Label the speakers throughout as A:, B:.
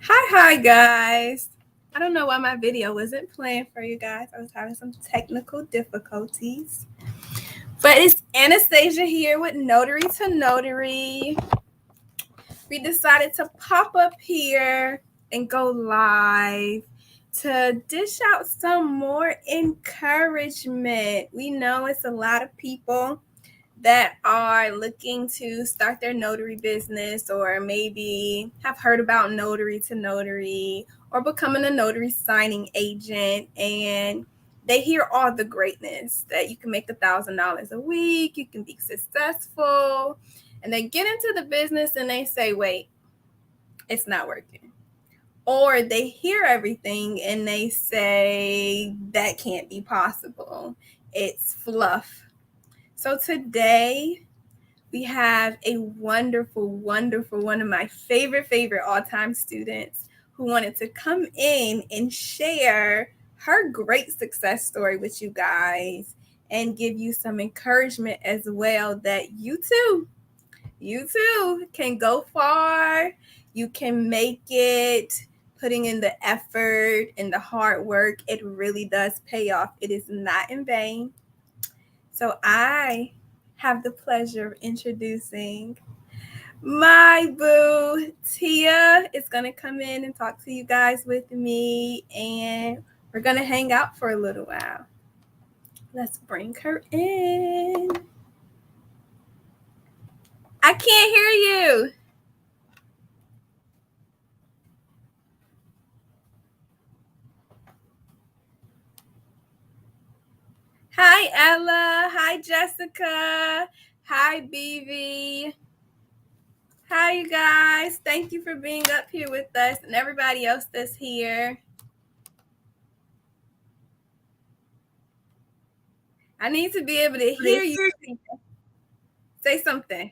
A: Hi guys. I don't know why my video wasn't playing for you guys. I was having some technical difficulties. But it's Anastasia here with Notary to Notary. We decided to pop up here and go live to dish out some more encouragement. We know it's a lot of people that are looking to start their notary business, or maybe have heard about Notary to Notary or becoming a notary signing agent, and they hear all the greatness that you can make $1,000 a week, you can be successful, and they get into the business and they say, wait, it's not working. Or they hear everything and they say that can't be possible, it's fluff. So today we have a wonderful, one of my favorite all-time students who wanted to come in and share her great success story with you guys and give you some encouragement as well that you too can go far. You can make it. Putting in the effort and the hard work, it really does pay off. It is not in vain. So I have the pleasure of introducing my boo. Tia is going to come in and talk to you guys with me, and we're going to hang out for a little while. Let's bring her in. I can't hear you. Hi, Ella. Hi, Jessica. Hi, BV. Hi, you guys. Thank you for being up here with us and everybody else that's here. I need to be able to hear you. Say something.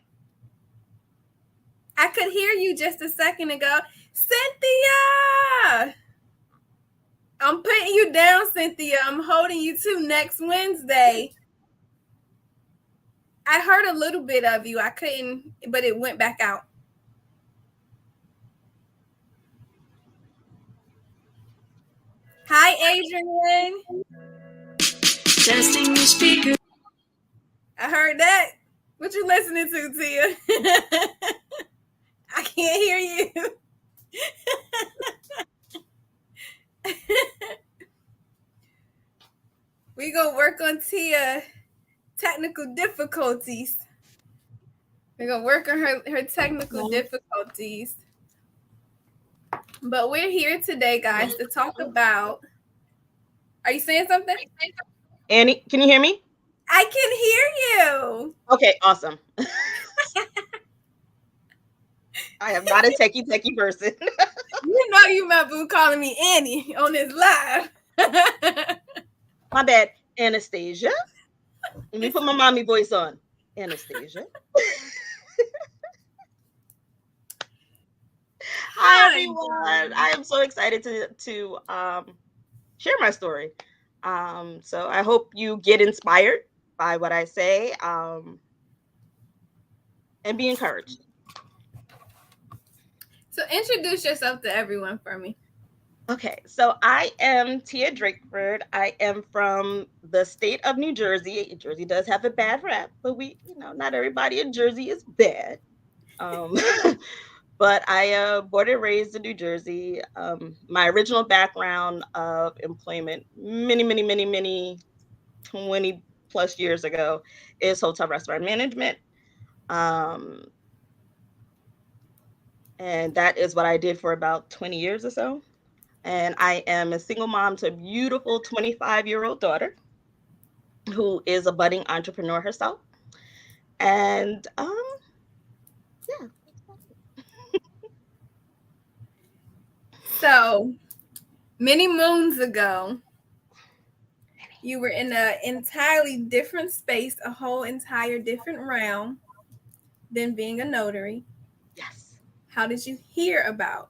A: I could hear you just a second ago. Cynthia! I'm putting you down, Cynthia. I'm holding you to next Wednesday. I heard a little bit of you. I couldn't, but it went back out. Hi, Adrian.
B: Testing the speaker.
A: I heard that. What you listening to, Tia? I can't hear you. We gonna work on Tia technical difficulties. We're gonna work on her technical difficulties. But we're here today, guys, to talk about. Are you saying something?
B: Annie, can you hear me?
A: I can hear you.
B: Okay, awesome. I am not a techie person.
A: You know you my boo calling me Annie on this live.
B: My bad, Anastasia. Let me put my mommy voice on. Anastasia. Hi everyone. I am so excited to share my story. So I hope you get inspired by what I say and be encouraged.
A: So introduce yourself to everyone for me.
B: Okay, so I am Tia Drakeford. I am from the state of New Jersey. Jersey does have a bad rap, but not everybody in Jersey is bad. But I born and raised in New Jersey. My original background of employment many 20 plus years ago is hotel restaurant management. And that is what I did for about 20 years or so. And I am a single mom to a beautiful 25-year-old daughter who is a budding entrepreneur herself. And yeah.
A: So many moons ago, you were in an entirely different space, a whole entire different realm than being a notary.
B: Yes.
A: How did you hear about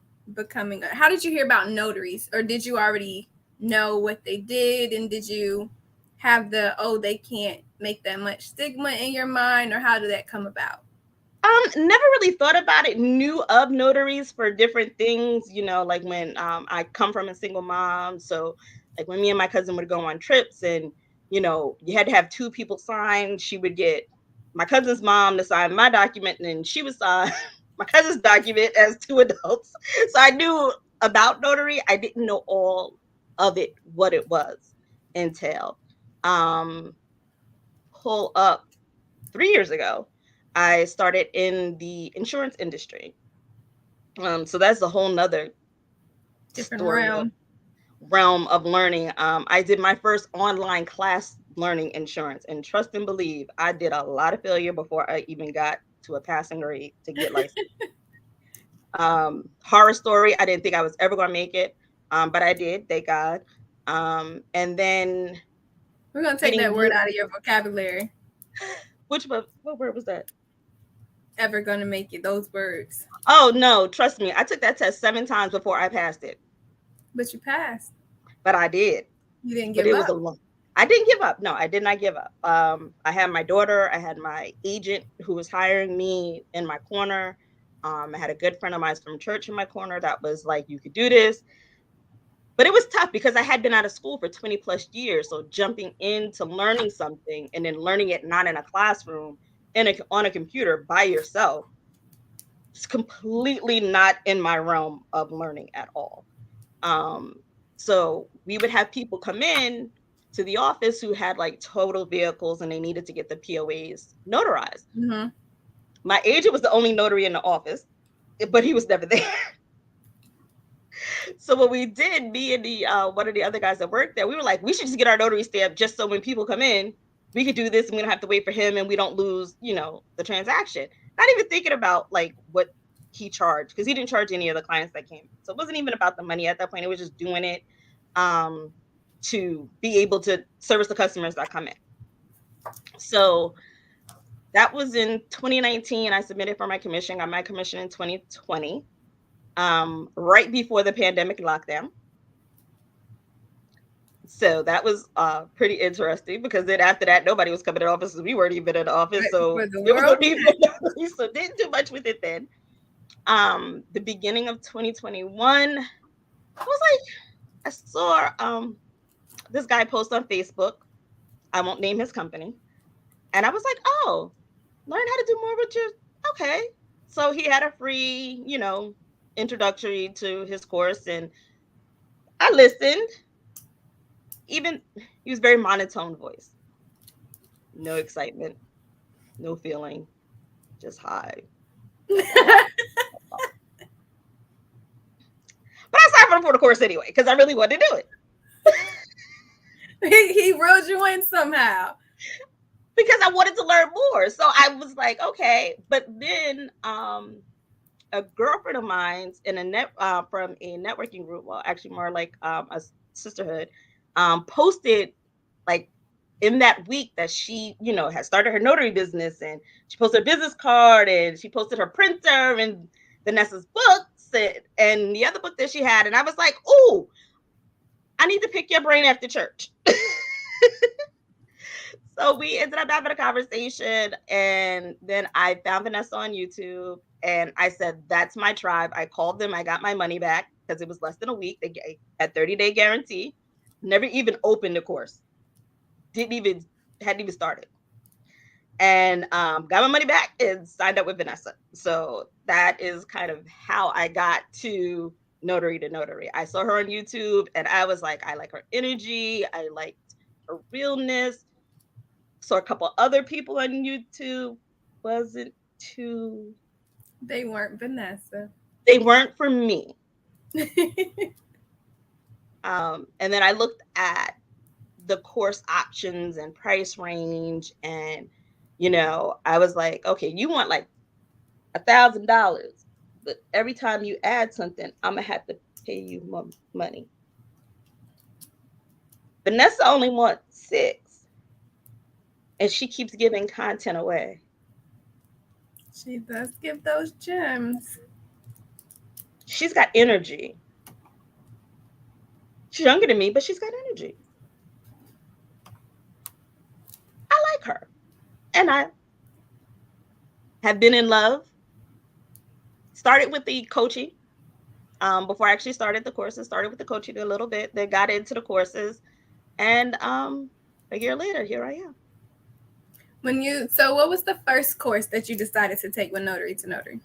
A: how did you hear about notaries? Or did you already know what they did? And did you have they can't make that much stigma in your mind? Or how did that come about?
B: Never really thought about it. Knew of notaries for different things, like when I come from a single mom. So like when me and my cousin would go on trips and, you had to have two people sign. She would get my cousin's mom to sign my document and then she would sign my cousin's document as two adults. So I knew about notary. I didn't know all of it, what it was entailed. Pull up 3 years ago, I started in the insurance industry. So that's a whole nother
A: Different
B: story realm of learning. I did my first online class learning insurance, and trust and believe, I did a lot of failure before I even got to a passing grade to get licensed. Horror story, I didn't think I was ever going to make it, but I did, thank God. And then
A: we're going to take that word out of your vocabulary.
B: What word was that?
A: Ever going to make it, those words.
B: Oh, no, trust me. I took that test 7 times before I passed it.
A: But you passed.
B: But I did.
A: You didn't give up?
B: I didn't give up. No, I did not give up. I had my daughter. I had my agent who was hiring me in my corner. I had a good friend of mine from church in my corner that was like, you could do this. But it was tough because I had been out of school for 20 plus years. So jumping into learning something and then learning it not in a classroom, on a computer by yourself, it's completely not in my realm of learning at all. So we would have people come in to the office who had like total vehicles and they needed to get the POAs notarized.
A: Mm-hmm.
B: My agent was the only notary in the office, but he was never there. So what we did, me and the one of the other guys that worked there, we were like, we should just get our notary stamp just so when people come in, we could do this and we don't have to wait for him and we don't lose, the transaction. Not even thinking about like what he charged, because he didn't charge any of the clients that came. So it wasn't even about the money at that point. It was just doing it to be able to service the customers that come in. So that was in 2019. I submitted for my commission, got my commission in 2020, right before the pandemic lockdown. So that was pretty interesting because then after that, nobody was coming to offices. We weren't even in the office. So there was no need for nobody. So didn't do much with it then. The beginning of 2021, I was like, I saw this guy post on Facebook. I won't name his company. And I was like, oh, learn how to do more with your, okay. So he had a free, introductory to his course. And I listened. Even he was very monotone voice. No excitement, no feeling, just high. But I signed up for the course anyway because I really wanted to do
A: it. He reeled you in somehow.
B: Because I wanted to learn more. So I was like, okay. But then a girlfriend of mine in from a networking group, well, actually more like a sisterhood, posted like in that week that she, had started her notary business, and she posted a business card and she posted her printer and Vanessa's books and the other book that she had. And I was like, oh, I need to pick your brain after church. So we ended up having a conversation, and then I found Vanessa on YouTube and I said, that's my tribe. I called them. I got my money back because it was less than a week. They had 30-day guarantee. Never even opened the course. Hadn't even started. And got my money back and signed up with Vanessa. So that is kind of how I got to notary to notary. I saw her on YouTube and I was like, I like her energy. I liked her realness. Saw a couple other people on YouTube. Wasn't too.
A: They weren't Vanessa.
B: They weren't for me. And then I looked at the course options and price range, and I was like, okay, you want like $1,000, but every time you add something, I'm gonna have to pay you more money. Vanessa only wants 6, and she keeps giving content away.
A: She does give those gems.
B: She's got energy. She's younger than me, but she's got energy. I like her. And have been in love. Started with the coaching. Before I actually started the courses, started with the coaching a little bit, then got into the courses, and a year later, here I am.
A: So what was the first course that you decided to take with Notary to Notary?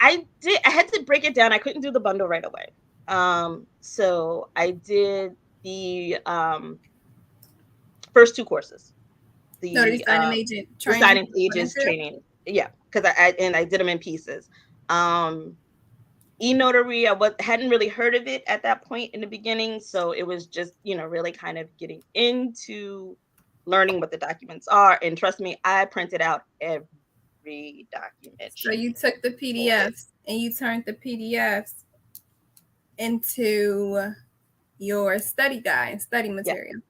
B: I had to break it down. I couldn't do the bundle right away. So I did the first two courses.
A: Notary Signing Agent
B: training. The signing agents training. Yeah, because I did them in pieces. E-Notary, I hadn't really heard of it at that point in the beginning. So it was just, really kind of getting into learning what the documents are. And trust me, I printed out every document.
A: So you took the PDFs and you turned the PDFs into your study guide, study material.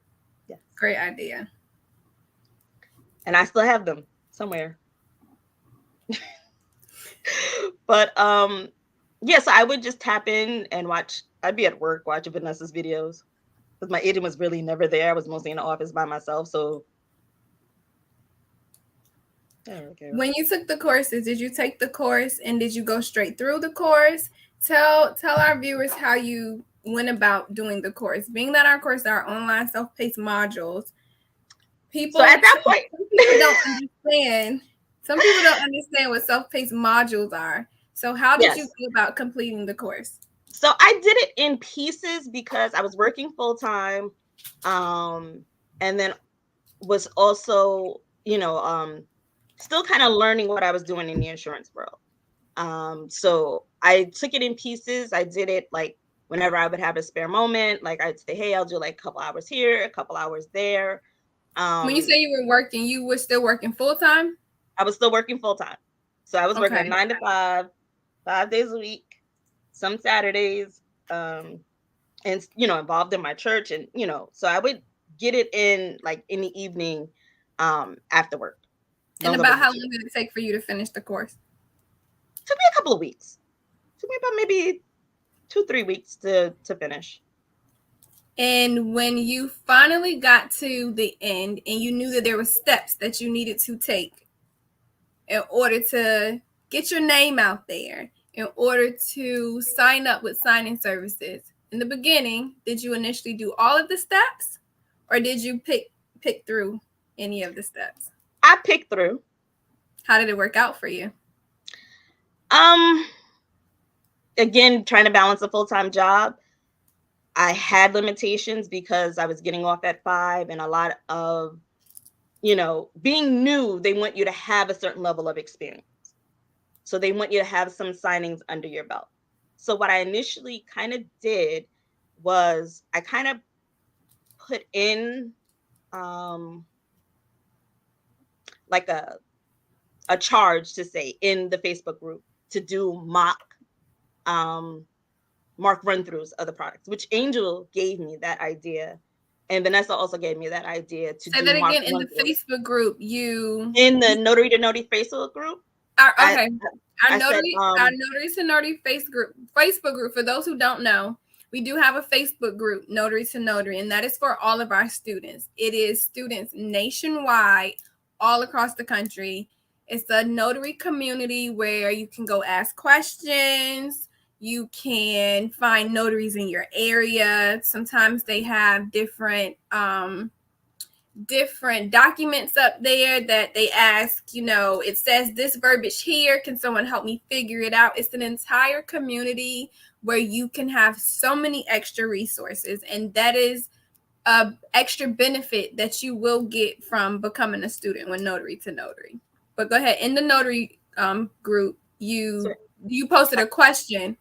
B: Yes.
A: Great idea.
B: And I still have them somewhere. But yeah, so I would just tap in and watch. I'd be at work watching Vanessa's videos because my agent was really never there. I was mostly in the office by myself. So
A: when you took the courses, did you take the course and did you go straight through the course? Tell our viewers how you went about doing the course. Being that our course are online self-paced modules, people
B: so at that point
A: don't understand. Some people don't understand what self-paced modules are. So how did you go about completing the course?
B: So I did it in pieces because I was working full time, and then was also, still kind of learning what I was doing in the insurance world. So I took it in pieces. I did it like whenever I would have a spare moment. Like I'd say, hey, I'll do like a couple hours here, a couple hours there.
A: When you say you were working, you were still working full time?
B: I was still working full time. So I was working 9 to 5, 5 days a week, some Saturdays, and, involved in my church. And, so I would get it in like in the evening after work.
A: And about how long did it take for you to finish the course?
B: It took me a couple of weeks. It took me about maybe 2-3 weeks to finish.
A: And when you finally got to the end and you knew that there were steps that you needed to take in order to get your name out there, in order to sign up with signing services, in the beginning, did you initially do all of the steps or did you pick through any of the steps?
B: I picked through.
A: How did it work out for you?
B: Again, trying to balance a full-time job. I had limitations because I was getting off at 5 and a lot of, being new, they want you to have a certain level of experience. So they want you to have some signings under your belt. So what I initially kind of did was I kind of put in like a charge to say in the Facebook group to do mock run-throughs of the products, which Angel gave me that idea. And Vanessa also gave me that idea to
A: say
B: do
A: that again in the Facebook group.
B: In the Notary to Notary Facebook group.
A: Our Notary to Notary Facebook group. For those who don't know, we do have a Facebook group, Notary to Notary, and that is for all of our students. It is students nationwide, all across the country. It's a notary community where you can go ask questions. You can find notaries in your area. Sometimes they have different documents up there that they ask, it says this verbiage here. Can someone help me figure it out? It's an entire community where you can have so many extra resources. And that is an extra benefit that you will get from becoming a student with Notary to Notary. But go ahead. In the Notary group, you posted a question.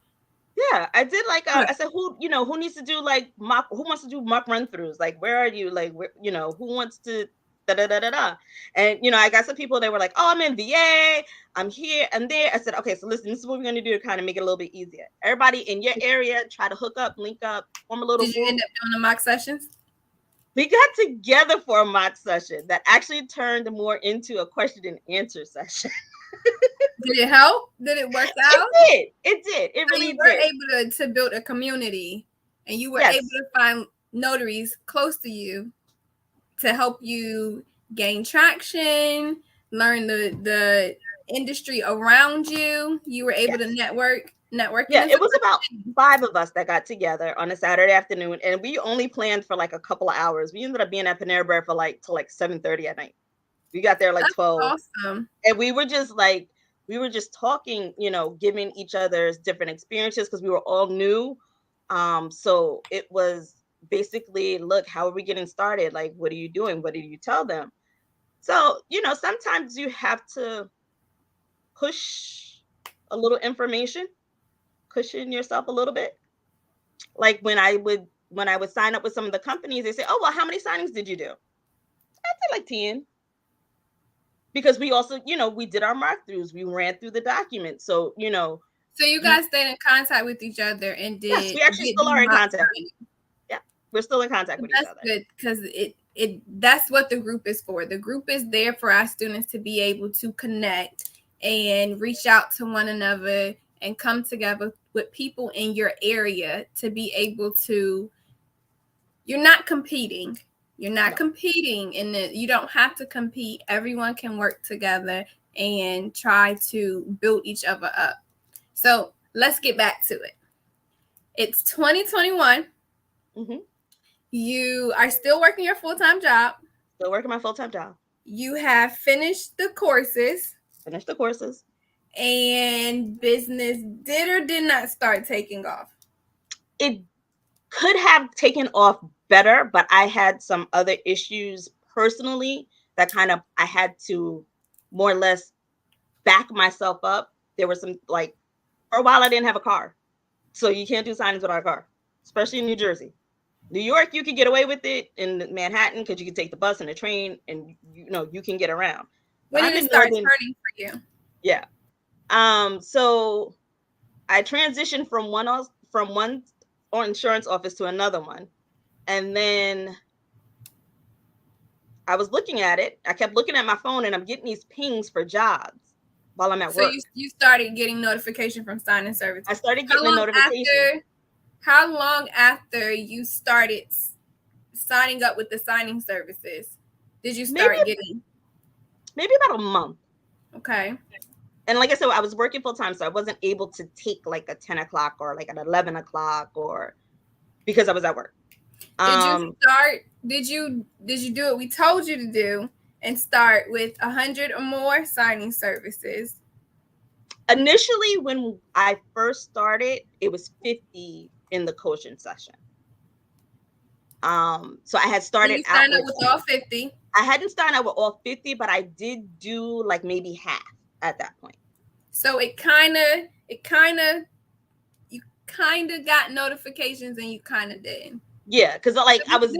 B: Yeah, I did I said, who needs to do who wants to do mock run-throughs? Like, where are you? Like, where, who wants to da. And, I got some people that were like, oh, I'm in VA, I'm here and there. I said, okay, so listen, this is what we're going to do to kind of make it a little bit easier. Everybody in your area, try to hook up, link up, form a little
A: group. Did you end up doing the mock sessions?
B: We got together for a mock session that actually turned more into a question and answer session.
A: Did it help? Did it work out?
B: It did. It really did.
A: You were able to build a community, and you were able to find notaries close to you to help you gain traction, learn the industry around you? You were able to networking.
B: Yeah, it was about 5 of us that got together on a Saturday afternoon, and we only planned for like a couple of hours. We ended up being at Panera Bread for like till like 7:30 at night. We got there like 12.
A: Awesome.
B: And we were just talking, giving each other's different experiences because we were all new. So it was basically, look, how are we getting started? Like, what are you doing? What did you tell them? So, sometimes you have to push a little information, cushion yourself a little bit. Like when I would sign up with some of the companies, they say, oh, well, how many signings did you do? I'd say like 10. Because we also, we did our mark throughs. We ran through the documents. So,
A: So you guys stayed in contact with each other and did.
B: Yes, we actually still are in contact. Yeah, we're still in contact with each other.
A: That's good because that's what the group is for. The group is there for our students to be able to connect and reach out to one another and come together with people in your area to be able to. You're not competing. You're not competing, and you don't have to compete. Everyone can work together and try to build each other up. So let's get back to it. It's 2021.
B: Mm-hmm.
A: You are still working your full-time job.
B: Still working my full-time job.
A: You have finished the courses. And business did or did not start taking off?
B: It could have taken off better, but I had some other issues personally that I had to more or less back myself up. There were some, like, for a while I didn't have a car. So you can't do signings without a car, especially in New Jersey. New York, you could get away with it. In Manhattan, because you can take the bus and the train and, you can get around.
A: When did it start turning for you?
B: Yeah. So I transitioned from one insurance office to another one. And then I was looking at it. I kept looking at my phone and I'm getting these pings for jobs while I'm at work.
A: So you started getting notification from signing services.
B: I started getting a notification.
A: How long after you started signing up with the signing services did you start getting?
B: Maybe about a month.
A: Okay.
B: And like I said, I was working full time, so I wasn't able to take like a 10 o'clock or like an 11 o'clock or because I was at work.
A: Did you do what we told you to do and start with 100 or more signing services?
B: Initially, when I first started, it was 50 in the coaching session. So I had started out
A: with all 50.
B: I hadn't started out with all 50, but I did do like maybe half at that point.
A: So you kind of got notifications and you kind of didn't.
B: Yeah, because like I was.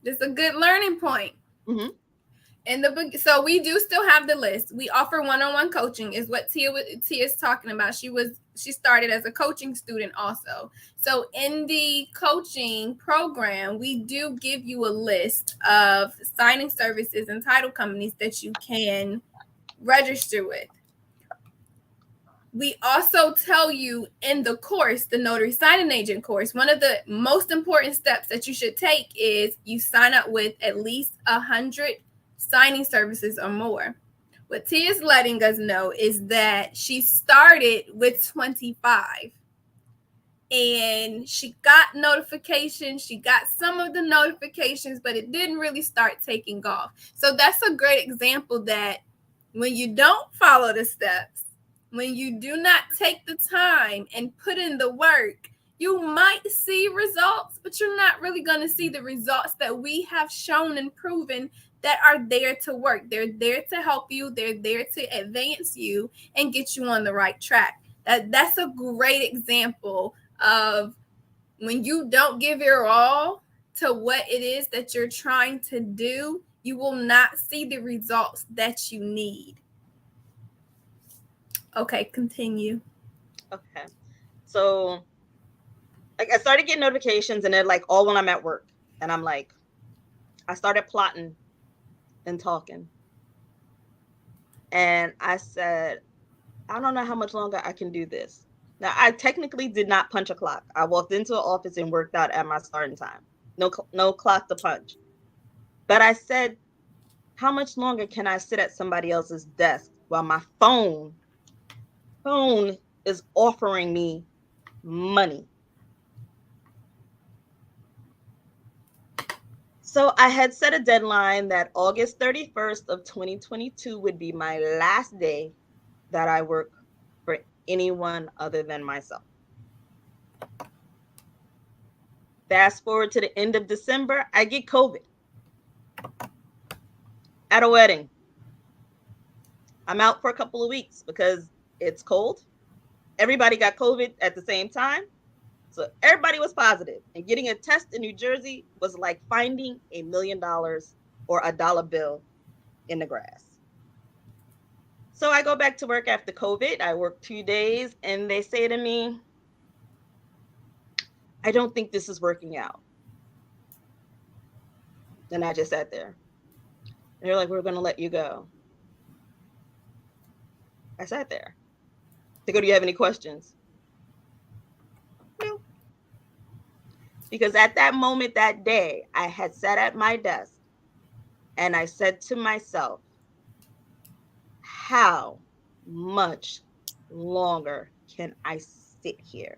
A: This is a good learning point.
B: Mm-hmm.
A: So we do still have the list. We offer one-on-one coaching, is what Tia is talking about. She started as a coaching student also. So in the coaching program, we do give you a list of signing services and title companies that you can register with. We also tell you in the course, the Notary Signing Agent course, one of the most important steps that you should take is you sign up with at least 100 signing services or more. What Tia is letting us know is that she started with 25 and she got notifications. She got some of the notifications, but it didn't really start taking off. So that's a great example that when you don't follow the steps, when you do not take the time and put in the work, you might see results, but you're not really going to see the results that we have shown and proven that are there to work. They're there to help you. They're there to advance you and get you on the right track. That's a great example of when you don't give your all to what it is that you're trying to do, you will not see the results that you need. Okay, continue.
B: Okay. So like I started getting notifications and they're like all when I'm at work. And I'm like, I started plotting and talking. And I said, I don't know how much longer I can do this. Now, I technically did not punch a clock. I walked into an office and worked out at my starting time. No clock to punch. But I said, how much longer can I sit at somebody else's desk while my phone is offering me money? So I had set a deadline that August 31st of 2022 would be my last day that I work for anyone other than myself. Fast forward to the end of December, I get COVID at a wedding. I'm out for a couple of weeks because it's cold. Everybody got COVID at the same time. So everybody was positive. And getting a test in New Jersey was like finding $1 million or a dollar bill in the grass. So I go back to work after COVID. I work 2 days and they say to me, I don't think this is working out. And I just sat there. And they're like, we're going to let you go. I sat there. They go, do you have any questions? No. Because at that moment, that day, I had sat at my desk and I said to myself, how much longer can I sit here?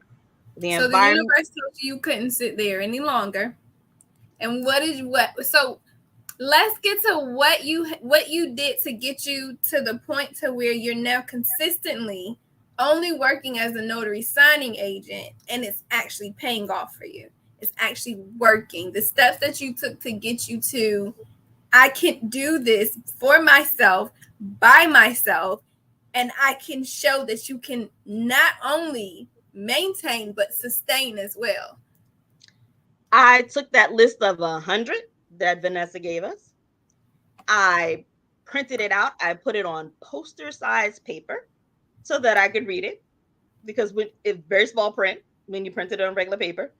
A: The universe told you couldn't sit there any longer. And so let's get to what you did to get you to the point to where you're now consistently only working as a notary signing agent, and it's actually paying off for you. It's actually working. The steps that you took to get you to, I can do this for myself, by myself, and I can show that you can not only maintain but sustain as well.
B: I took that list of 100 that Vanessa gave us. I printed it out. I put it on poster size paper so that I could read it, because it's very small print when you print it on regular paper.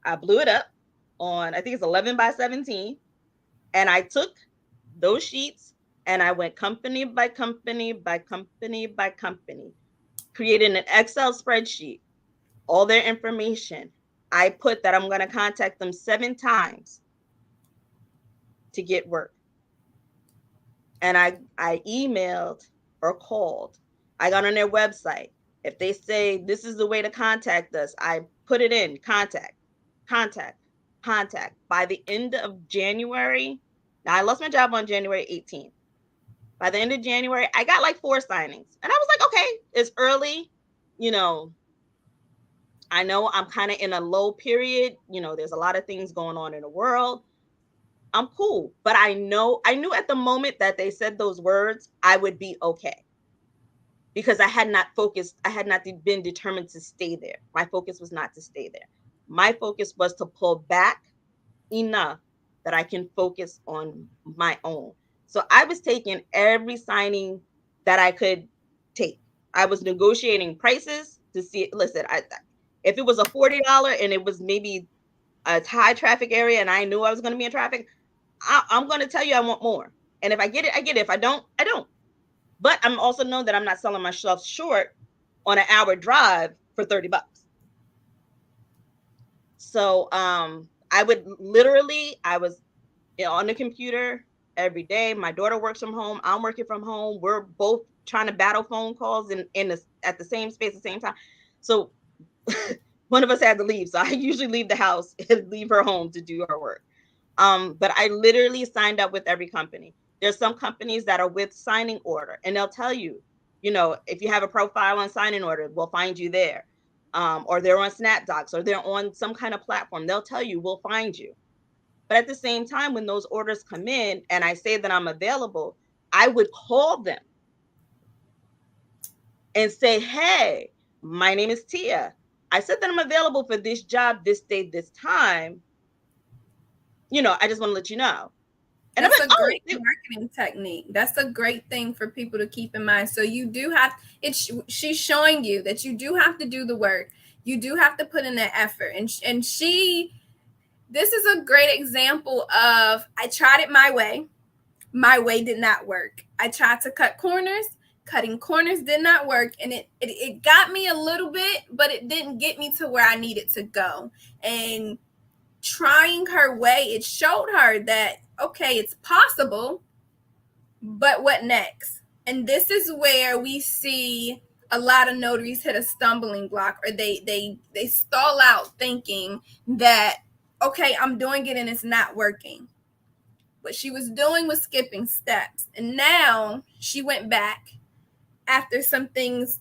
B: I blew it up on, I think it's 11 by 17. And I took those sheets and I went company by company by company by company, created an Excel spreadsheet, all their information. I put that I'm going to contact them 7 times to get work. And I emailed or called. I got on their website. If they say this is the way to contact us, I put it in, contact. By the end of January, now I lost my job on January 18th. By the end of January, I got like 4 signings. And I was like, okay, it's early. I know I'm kind of in a low period. There's a lot of things going on in the world. I'm cool. But I knew at the moment that they said those words, I would be okay. Because I had not been determined to stay there. My focus was not to stay there. My focus was to pull back enough that I can focus on my own. So I was taking every signing that I could take. I was negotiating prices to see, listen, if it was a $40 and it was maybe a high traffic area and I knew I was going to be in traffic, I'm going to tell you I want more. And if I get it, I get it. If I don't, I don't. But I'm also known that I'm not selling myself short on an hour drive for $30. So I was on the computer every day. My daughter works from home. I'm working from home. We're both trying to battle phone calls at the same space at the same time. So one of us had to leave. So I usually leave the house and leave her home to do her work. But I literally signed up with every company. There's some companies that are with signing order, and they'll tell you, if you have a profile on signing order, we'll find you there. Or they're on SnapDocs, or they're on some kind of platform. They'll tell you, we'll find you. But at the same time, when those orders come in and I say that I'm available, I would call them and say, hey, my name is Tia. I said that I'm available for this job, this day, this time. I just want to let you know.
A: And that's a great marketing technique. That's a great thing for people to keep in mind. So you do have, she's showing you that you do have to do the work. You do have to put in that effort. And this is a great example of, I tried it my way. My way did not work. I tried to cut corners. Cutting corners did not work. And it got me a little bit, but it didn't get me to where I needed to go. And trying her way, it showed her that, okay, it's possible. But what next? And this is where we see a lot of notaries hit a stumbling block, or they stall out thinking that, okay, I'm doing it and it's not working. What she was doing was skipping steps. And now she went back after some things,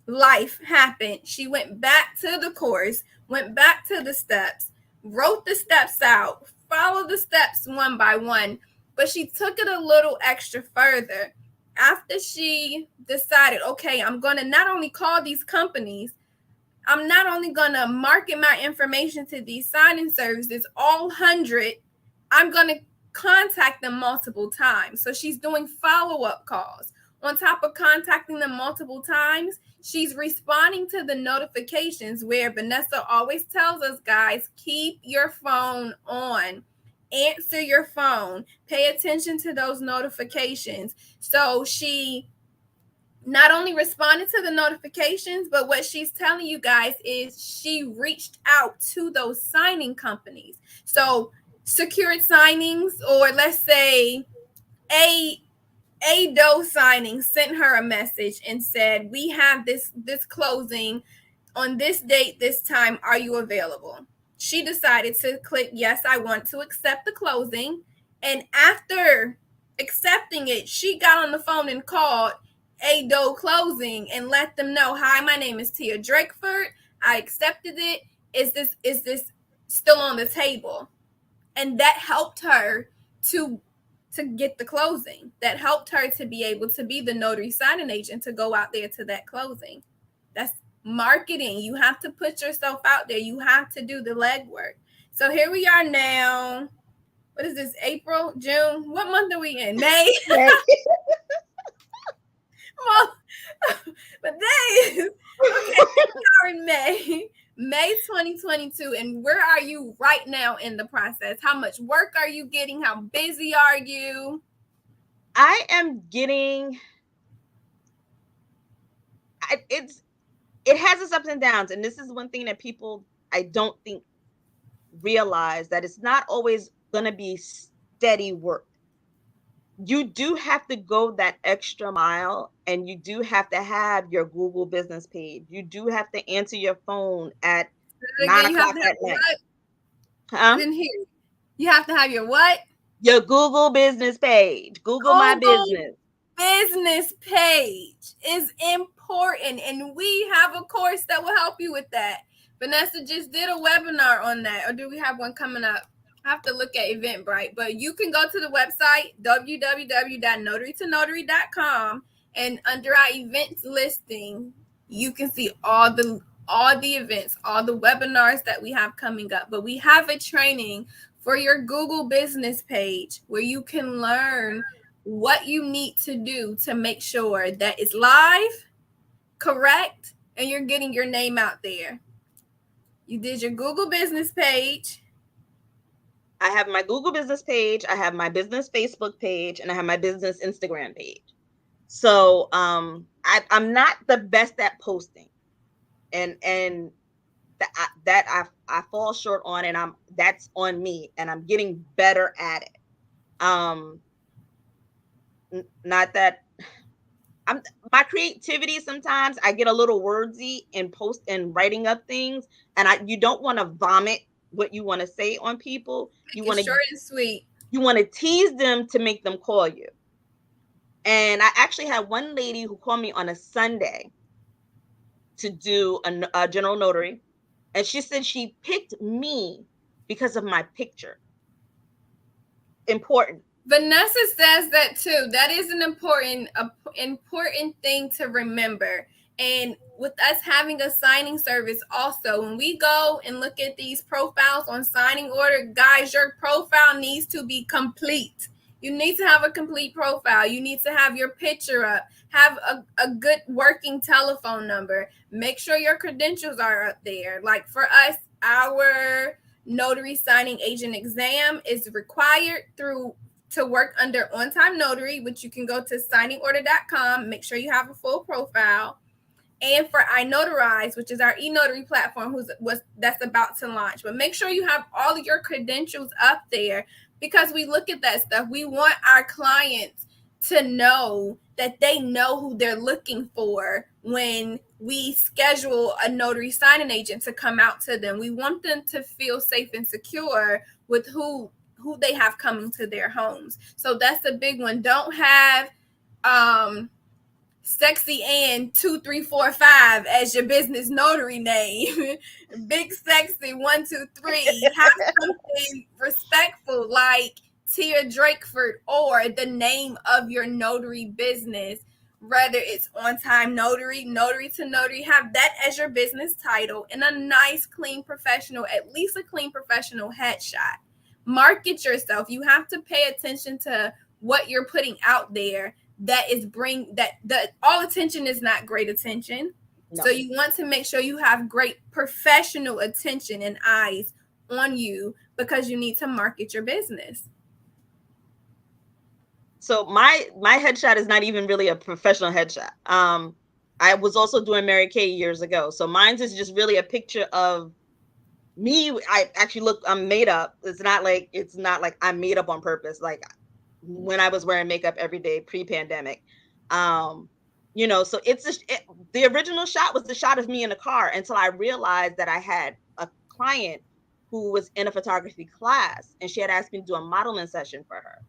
A: life happened. She went back to the course, went back to the steps, wrote the steps out, followed the steps one by one, but she took it a little extra further. After she decided, okay, I'm going to not only call these companies, I'm not only going to market my information to these signing services, all 100, I'm going to contact them multiple times. So she's doing follow-up calls. On top of contacting them multiple times, she's responding to the notifications, where Vanessa always tells us, guys, keep your phone on. Answer your phone. Pay attention to those notifications. So she not only responded to the notifications, but what she's telling you guys is she reached out to those signing companies. So secured signings, or let's say Doe Signing sent her a message and said, we have this closing on this date, this time, are you available? She decided to click yes, I want to accept the closing. And after accepting it, she got on the phone and called Doe Closing and let them know, hi, my name is Tia Drakeford. I accepted it. Is this still on the table? And that helped her to get the closing. That helped her to be able to be the notary signing agent to go out there to that closing. That's marketing. You have to put yourself out there. You have to do the legwork. So here we are now. What is this? April, June? What month are we in? May. Well, but days. Okay, we are in May 2022. And where are you right now in the process? How much work are you getting? How busy are you?
B: I am getting, it has its ups and downs. And this is one thing that people, I don't think, realize, that it's not always going to be steady work. You do have to go that extra mile, and you do have to have your Google business page. You do have to answer your phone at 9 o'clock at night.
A: I didn't hear you. You have to have your what?
B: Your Google business page. Google My Business.
A: Business page is important, and we have a course that will help you with that. Vanessa just did a webinar on that, or do we have one coming up? I have to look at Eventbrite, but you can go to the website www.notarytonotary.com, and under our events listing, you can see all the events, all the webinars that we have coming up. But we have a training for your Google business page where you can learn what you need to do to make sure that it's live, correct, and you're getting your name out there. You did your Google business page.
B: I have my Google business page, I have my business Facebook page, and I have my business Instagram page. So I'm not the best at posting, and that I fall short on, and that's on me, and I'm getting better at it. Not that my creativity, sometimes I get a little wordsy in post and writing up things, and you don't want to vomit what you want to say on people. You want to
A: short and sweet.
B: You want to tease them to make them call you. And I actually had one lady who called me on a Sunday to do a general notary, and she said she picked me because of my picture. Important.
A: Vanessa says that too. That is an important thing to remember. And with us having a signing service also, when we go and look at these profiles on signing order, guys, your profile needs to be complete. You need to have a complete profile. You need to have your picture up, have a good working telephone number. Make sure your credentials are up there. Like for us, our notary signing agent exam is required to work under On Time Notary, which you can go to signingorder.com. Make sure you have a full profile. And for iNotarize, which is our e-notary platform that's about to launch. But make sure you have all of your credentials up there, because we look at that stuff. We want our clients to know that they know who they're looking for when we schedule a notary signing agent to come out to them. We want them to feel safe and secure with who they have coming to their homes. So that's a big one. Don't have Sexy Ann 2345 as your business notary name. Big Sexy 123. Have something respectful like Tia Drakeford or the name of your notary business. Whether it's On Time Notary, Notary to Notary, have that as your business title and a nice, clean, professional, at least a clean, professional headshot. Market yourself. You have to pay attention to what you're putting out there. That is that all attention is not great attention. No. So you want to make sure you have great professional attention and eyes on you because you need to market your business.
B: So my headshot is not even really a professional headshot. I was also doing Mary Kay years ago. So mine's is just really a picture of me. I actually I'm made up. It's not like I'm made up on purpose. Like when I was wearing makeup every day pre-pandemic. You know, so the original shot was the shot of me in the car until I realized that I had a client who was in a photography class and she had asked me to do a modeling session for her.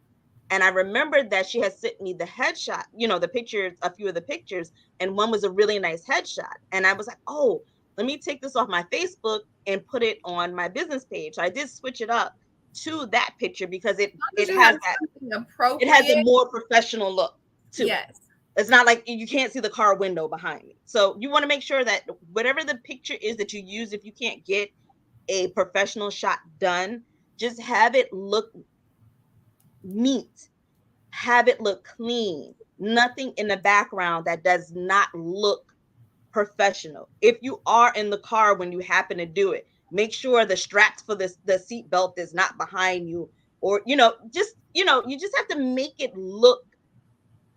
B: And I remembered that she had sent me the headshot, you know, the pictures, a few of the pictures, and one was a really nice headshot. And I was like, oh, let me take this off my Facebook and put it on my business page. So I did switch it up to that picture because it has a more professional look to it. It's not like you can't see the car window behind me. So you want to make sure that whatever the picture is that you use, if you can't get a professional shot done, just have it look neat, have it look clean, nothing in the background that does not look professional. If you are in the car when you happen to do it, make sure the straps for the seat belt is not behind you, or you just have to make it look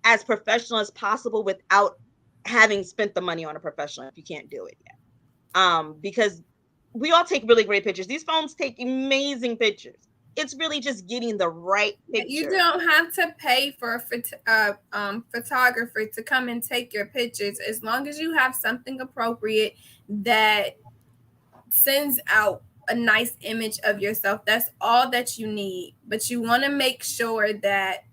B: as professional as possible without having spent the money on a professional if you can't do it yet. Because we all take really great pictures. These phones take amazing pictures. It's really just getting the right picture.
A: You don't have to pay for a photographer to come and take your pictures as long as you have something appropriate that sends out a nice image of yourself. That's all that you need. But you want to make sure that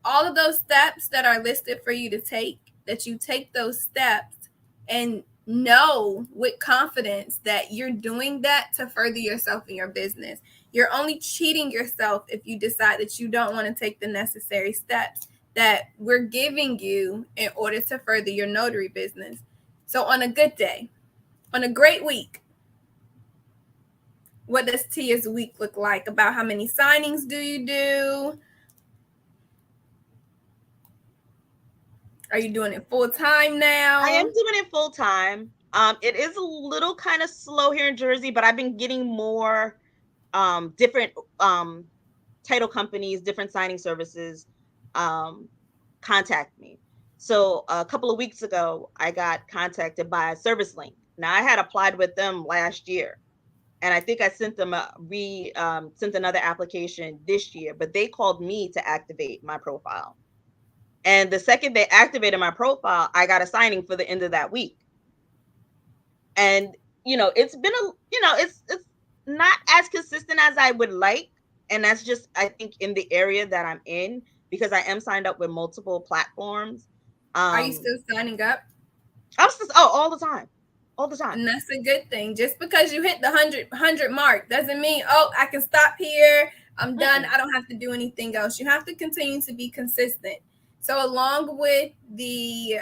A: all of those steps that are listed for you to take, that you take those steps and know with confidence that you're doing that to further yourself in your business. You're only cheating yourself if you decide that you don't want to take the necessary steps that we're giving you in order to further your notary business. So on a good day, on a great week, what does Tia's week look like? About how many signings do you do? Are you doing it full time now?
B: I am doing it full time. It is a little kind of slow here in Jersey, but I've been getting more different title companies, different signing services contact me. So a couple of weeks ago, I got contacted by Service Link. Now I had applied with them last year, and I think I sent them sent another application this year, but they called me to activate my profile. And the second they activated my profile, I got a signing for the end of that week. And, it's been it's not as consistent as I would like. And that's just, I think, in the area that I'm in, because I am signed up with multiple platforms.
A: Are you still signing up?
B: I'm still, all the time. All the time.
A: And that's a good thing. Just because you hit the 100 mark doesn't mean, I can stop here. I'm done. I don't have to do anything else. You have to continue to be consistent. So along with the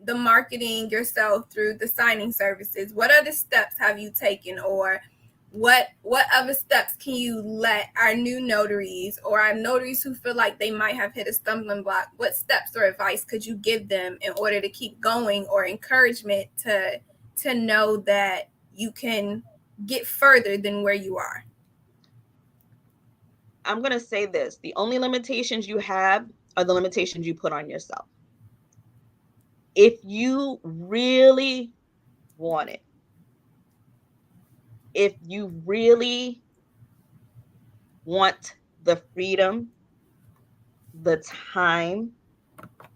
A: marketing yourself through the signing services, what other steps have you taken, or what other steps can you let our new notaries or our notaries who feel like they might have hit a stumbling block, what steps or advice could you give them in order to keep going, or encouragement to know that you can get further than where you are?
B: I'm going to say this. The only limitations you have are the limitations you put on yourself. If you really want it, if you really want the freedom, the time,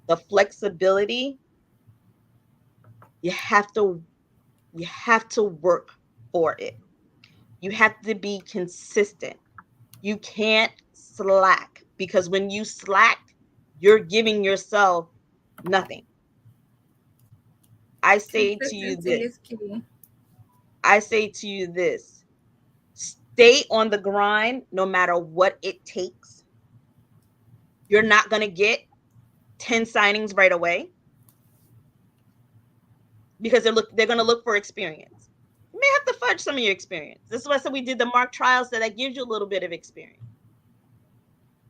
B: the flexibility, you have to work for it. You have to be consistent. You can't slack, because when you slack, you're giving yourself nothing. I say to you
A: Consistency
B: this.
A: is key.
B: I say to you this. Stay on the grind no matter what it takes. You're not going to get 10 signings right away, because they're going to look for experience. You may have to fudge some of your experience. This is why I said we did the mock trials, so that gives you a little bit of experience.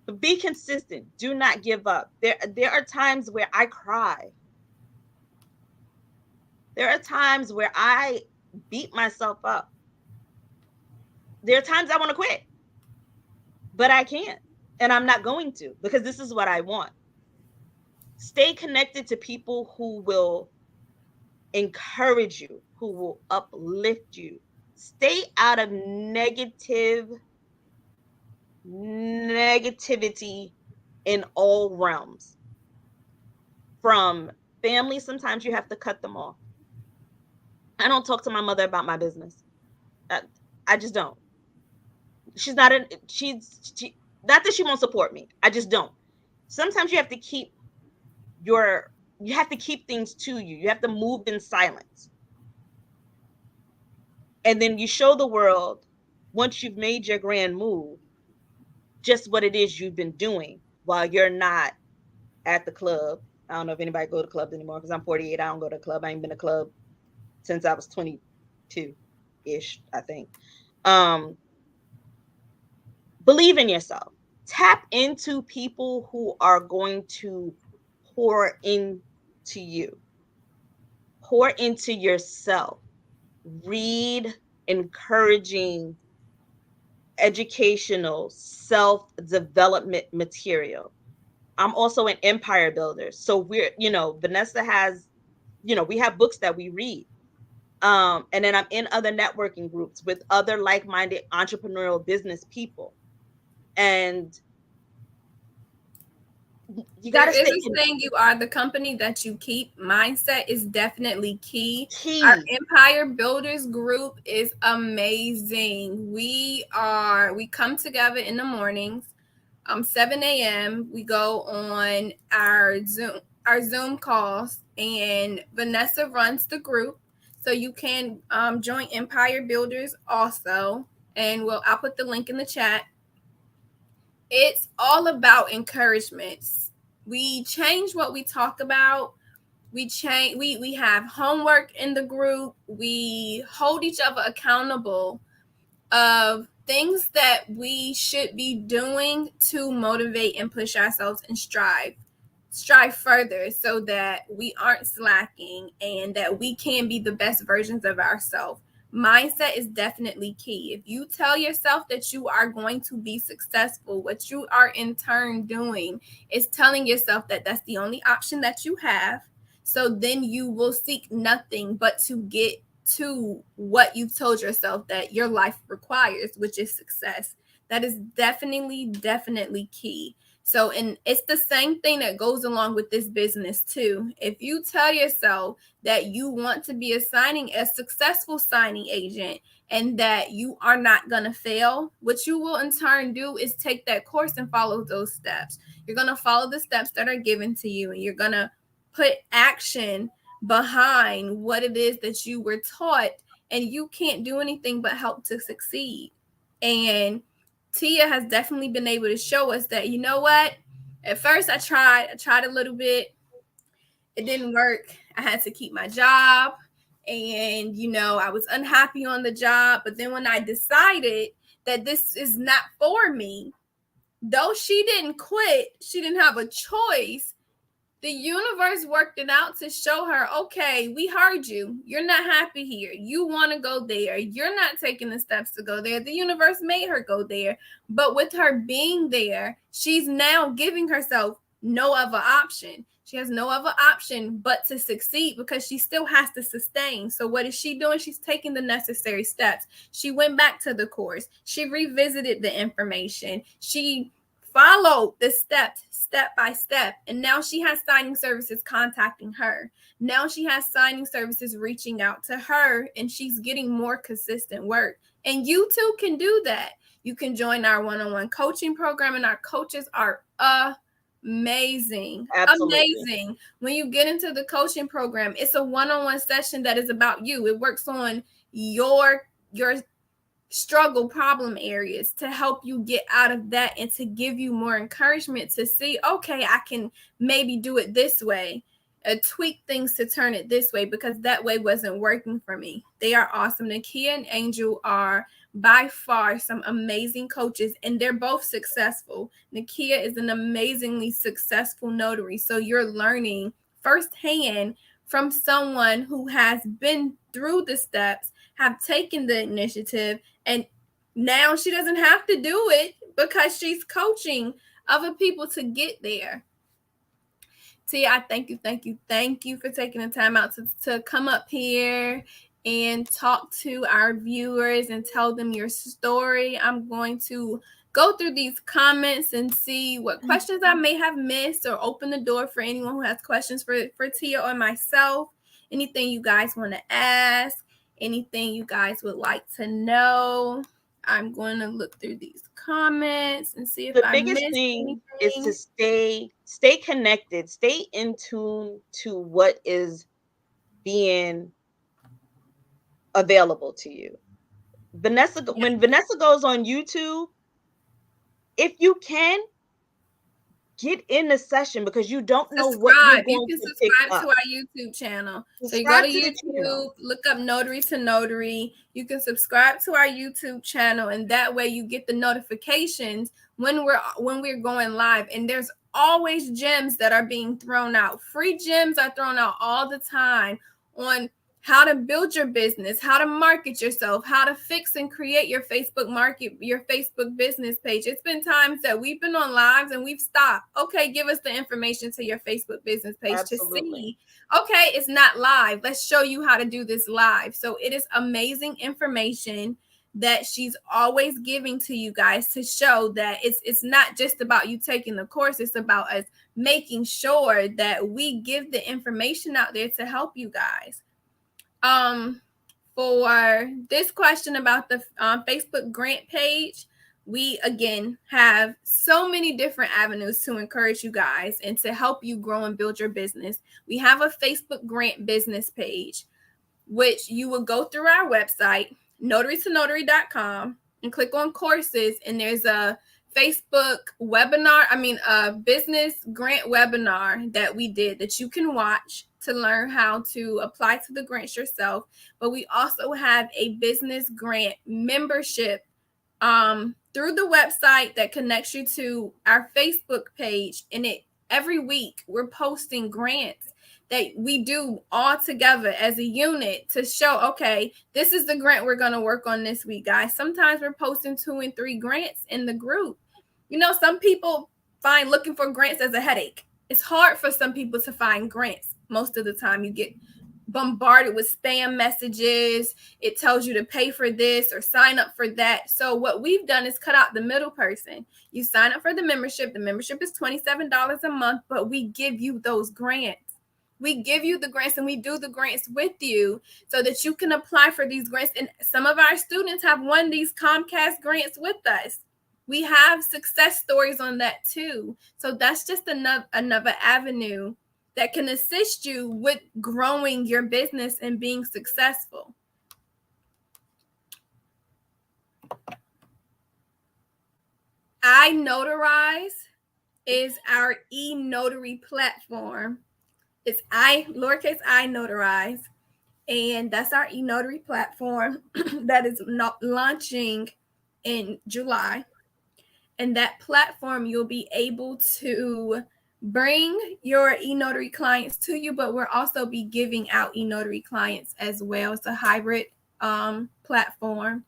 B: But be consistent. Do not give up. There are times where I cry. There are times where I beat myself up. There are times I want to quit, but I can't. And I'm not going to, because this is what I want. Stay connected to people who will encourage you, who will uplift you. Stay out of negativity in all realms. From family, sometimes you have to cut them off. I don't talk to my mother about my business. I just don't. She's not not that she won't support me. I just don't. Sometimes you have to keep things to you. You have to move in silence. And then you show the world, once you've made your grand move, just what it is you've been doing while you're not at the club. I don't know if anybody go to clubs anymore, because I'm 48. I don't go to a club. I ain't been to a club since I was 22-ish, I think. Believe in yourself. Tap into people who are going to pour into you. Pour into yourself. Read encouraging, educational, self-development material. I'm also an empire builder. So Vanessa has, we have books that we read. And then I'm in other networking groups with other like-minded entrepreneurial business people. And you got to stay
A: There is a saying, you are the company that you keep. Mindset is definitely key.
B: key.
A: Our Empire Builders group is amazing. We come together in the mornings, 7 a.m. We go on our Zoom calls, and Vanessa runs the group. So you can join Empire Builders also, and I'll put the link in the chat. It's all about encouragements. We change what we talk about. We have homework in the group. We hold each other accountable of things that we should be doing to motivate and push ourselves and strive further, so that we aren't slacking and that we can be the best versions of ourselves. Mindset is definitely key. If you tell yourself that you are going to be successful, what you are in turn doing is telling yourself that that's the only option that you have. So then you will seek nothing but to get to what you told yourself that your life requires, which is success. That is definitely key. So, and it's the same thing that goes along with this business too. If you tell yourself that you want to be a successful signing agent, and that you are not going to fail, what you will in turn do is take that course and follow those steps. You're going to follow the steps that are given to you, and you're going to put action behind what it is that you were taught, and you can't do anything but help to succeed. And Tia has definitely been able to show us that, you know what? At first I tried a little bit. It didn't work. I had to keep my job, and I was unhappy on the job. But then when I decided that this is not for me, though she didn't quit, she didn't have a choice. The universe worked it out to show her, okay, we heard you. You're not happy here. You want to go there. You're not taking the steps to go there. The universe made her go there. But with her being there, she's now giving herself no other option. She has no other option but to succeed, because she still has to sustain. So what is she doing? She's taking the necessary steps. She went back to the course. She revisited the information. She followed the steps step by step. And now she has signing services contacting her. Now she has signing services reaching out to her, and she's getting more consistent work. And you too can do that. You can join our one-on-one coaching program, and our coaches are amazing.
B: Absolutely.
A: Amazing. When you get into the coaching program, it's a one-on-one session that is about you. It works on your struggle problem areas to help you get out of that and to give you more encouragement to see, okay, I can maybe do it this way, tweak things to turn it this way, because that way wasn't working for me. They are awesome. Nakia and Angel are by far some amazing coaches, and they're both successful. Nakia is an amazingly successful notary, so you're learning firsthand from someone who has been through the steps, have taken the initiative, and now she doesn't have to do it because she's coaching other people to get there. Tia, I thank you for taking the time out to come up here and talk to our viewers and tell them your story. I'm going to go through these comments and see what questions I may have missed, or open the door for anyone who has questions for Tia or myself. Anything you guys want to ask, anything you guys would like to know. I'm going to look through these comments and see if I missed anything.
B: The biggest thing is to stay connected, stay in tune to what is being available to you. Vanessa, when Vanessa goes on YouTube, if you can, get in the session, because you don't know what you're going to pick up.
A: You can subscribe to our YouTube channel. So you go to YouTube, look up Notary to Notary. You can subscribe to our YouTube channel, and that way you get the notifications when we're going live. And there's always gems that are being thrown out. Free gems are thrown out all the time on how to build your business, how to market yourself, how to fix and create your Facebook business page. It's been times that we've been on lives and we've stopped. Okay, give us the information to your Facebook business page. Absolutely. To see, okay, it's not live. Let's show you how to do this live. So it is amazing information that she's always giving to you guys to show that it's not just about you taking the course. It's about us making sure that we give the information out there to help you guys. For this question about the Facebook grant page, we again have so many different avenues to encourage you guys and to help you grow and build your business. We have a Facebook grant business page, which you will go through our website, notarytonotary.com, and click on courses, and there's a Facebook webinar, a business grant webinar that we did that you can watch to learn how to apply to the grants yourself. But we also have a business grant membership through the website that connects you to our Facebook page. And every week we're posting grants that we do all together as a unit to show, okay, this is the grant we're going to work on this week, guys. Sometimes we're posting 2 and 3 grants in the group. You know, some people find looking for grants as a headache. It's hard for some people to find grants. Most of the time you get bombarded with spam messages. It tells you to pay for this or sign up for that. So what we've done is cut out the middle person. You sign up for the membership. The membership is $27 a month, but we give you those grants. We give you the grants, and we do the grants with you so that you can apply for these grants. And some of our students have won these Comcast grants with us. We have success stories on that too. So that's just another avenue that can assist you with growing your business and being successful. iNotarize is our e-notary platform. It's lowercase I Notarize, and that's our e-notary platform that is launching in July. And that platform, you'll be able to bring your e-notary clients to you, but we'll also be giving out e-notary clients as well. It's a hybrid platform.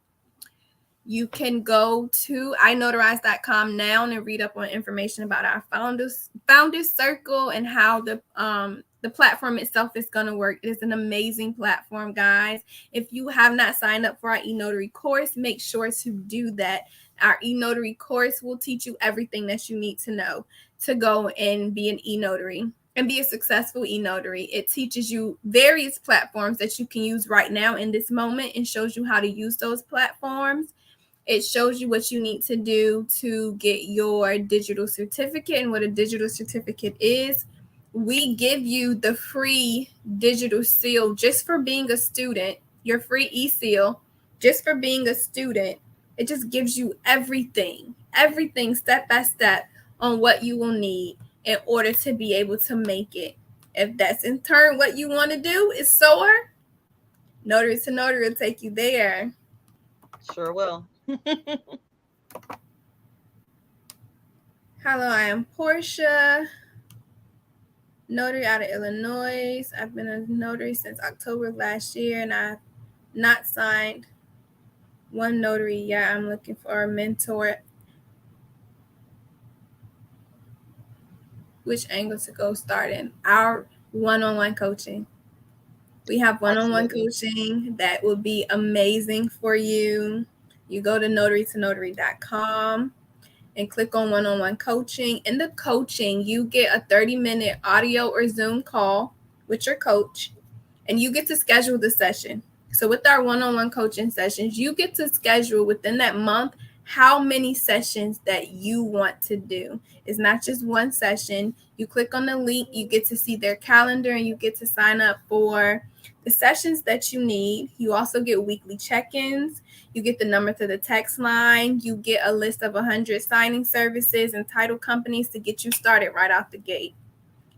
A: You can go to inotarize.com now and read up on information about our founders circle and how the platform itself is going to work. It is an amazing platform, guys. If you have not signed up for our eNotary course, make sure to do that. Our eNotary course will teach you everything that you need to know to go and be an eNotary and be a successful eNotary. It teaches you various platforms that you can use right now in this moment and shows you how to use those platforms. It shows you what you need to do to get your digital certificate and what a digital certificate is. We give you the free digital seal just for being a student, your free e-seal, just for being a student. It just gives you everything step by step on what you will need in order to be able to make it. If that's in turn what you want to do is SOAR, Notary to Notary will take you there.
B: Sure will.
A: Hello, I am Portia, notary out of Illinois. I've been a notary since October of last year, and I've not signed one notary yet. I'm looking for a mentor. Which angle to go start in? Our one-on-one coaching. We have one-on-one coaching that will be amazing for you. You go to notarytonotary.com and click on one-on-one coaching. In the coaching, you get a 30-minute audio or Zoom call with your coach, and you get to schedule the session. So with our one-on-one coaching sessions, you get to schedule within that month how many sessions that you want to do. It's not just one session. You click on the link, you get to see their calendar, and you get to sign up for the sessions that you need. You also get weekly check-ins. You get the number to the text line. You get a list of 100 signing services and title companies to get you started right out the gate.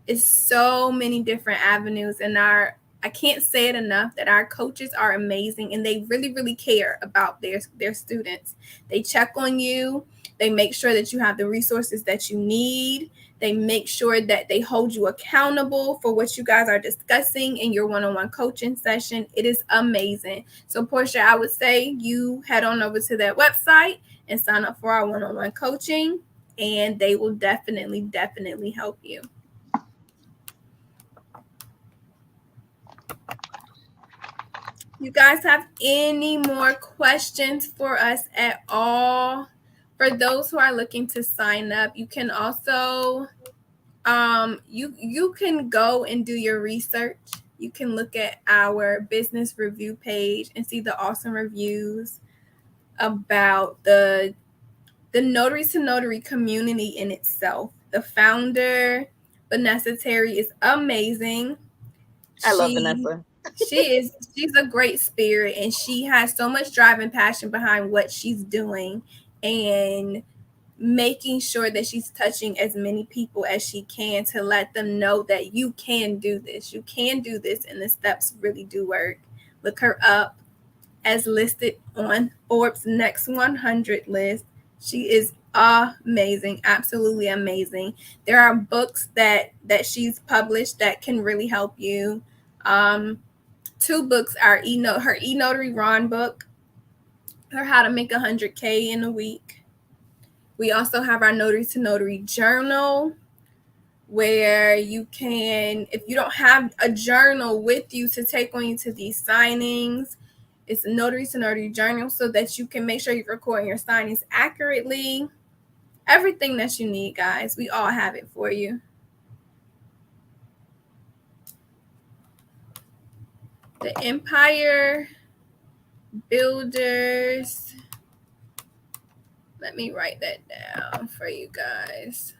A: It's so many different avenues, and I can't say it enough that our coaches are amazing, and they really, really care about their students. They check on you. They make sure that you have the resources that you need. They make sure that they hold you accountable for what you guys are discussing in your one-on-one coaching session. It is amazing. So, Portia, I would say you head on over to that website and sign up for our one-on-one coaching, and they will definitely help you. You guys have any more questions for us at all? For those who are looking to sign up, you can also you can go and do your research. You can look at our business review page and see the awesome reviews about the Notary to Notary community in itself. The founder, Vanessa Terry, is amazing.
B: I love Vanessa.
A: She's a great spirit, and she has so much drive and passion behind what she's doing and making sure that she's touching as many people as she can to let them know that you can do this. You can do this, and the steps really do work. Look her up as listed on Forbes Next 100 list. She is amazing, absolutely amazing. There are books that she's published that can really help you. 2 books are her eNotary Ron book, her How to Make 100K in a Week. We also have our Notary to Notary journal, where you can, if you don't have a journal with you to take on you to these signings, it's a Notary to Notary journal so that you can make sure you're recording your signings accurately. Everything that you need, guys, we all have it for you. The Empire Builders. Let me write that down for you guys.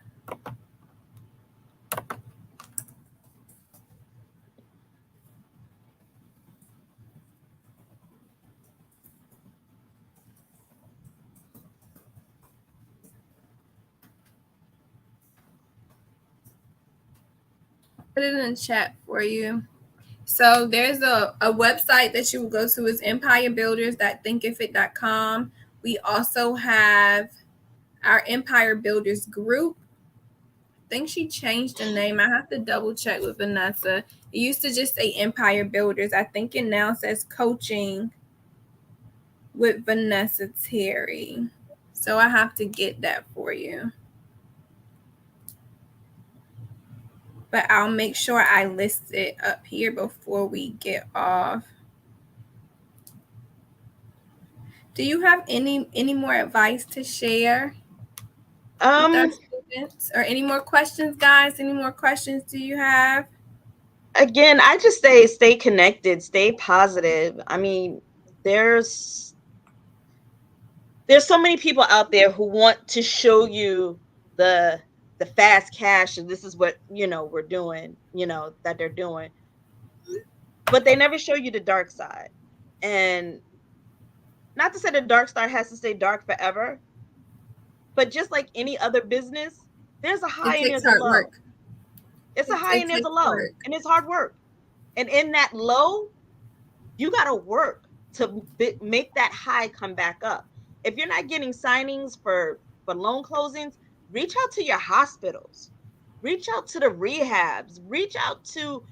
A: Put it in the chat for you. So there's a website that you will go to is empirebuilders.thinkifit.com. We also have our Empire Builders group. I think she changed the name. I have to double check with Vanessa. It used to just say Empire Builders. I think it now says Coaching with Vanessa Terry. So I have to get that for you. But I'll make sure I list it up here before we get off. Do you have any more advice to share with our students, or any more questions, guys? Any more questions do you have?
B: Again, I just say stay connected, stay positive. I mean, there's so many people out there who want to show you the fast cash, and this is what we're doing, that they're doing, but they never show you the dark side. And not to say the dark side has to stay dark forever, but just like any other business, there's a high and there's a low.
A: Work.
B: It's a high and there's a low, and it's hard work. And in that low, you got to work to make that high come back up. If you're not getting signings for loan closings, reach out to your hospitals, reach out to the rehabs, reach out to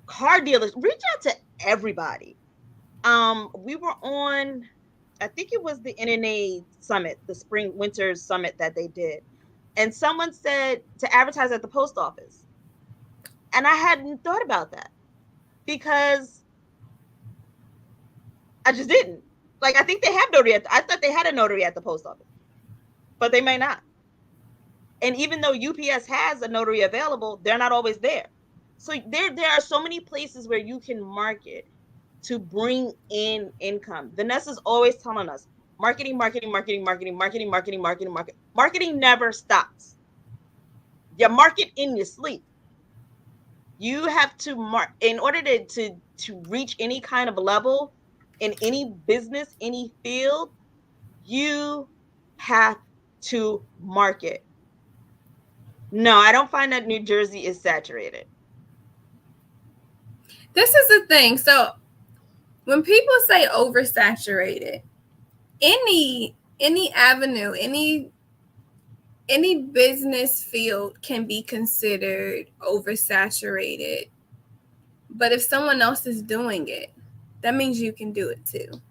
B: car dealers, reach out to everybody. We were on, I think it was the NNA summit, the spring winter summit that they did. And someone said to advertise at the post office. And I hadn't thought about that because I just didn't. Like, I think they have notary I thought they had a notary at the post office, but they may not. And even though UPS has a notary available, they're not always there. So there are so many places where you can market to bring in income. Vanessa's always telling us, marketing. Marketing never stops. You market in your sleep. You have to in order to reach any kind of level in any business, any field, you have to market. No, I don't find that New Jersey is saturated.
A: This is the thing. So when people say oversaturated, any avenue, any business field can be considered oversaturated. But if someone else is doing it, that means you can do it too.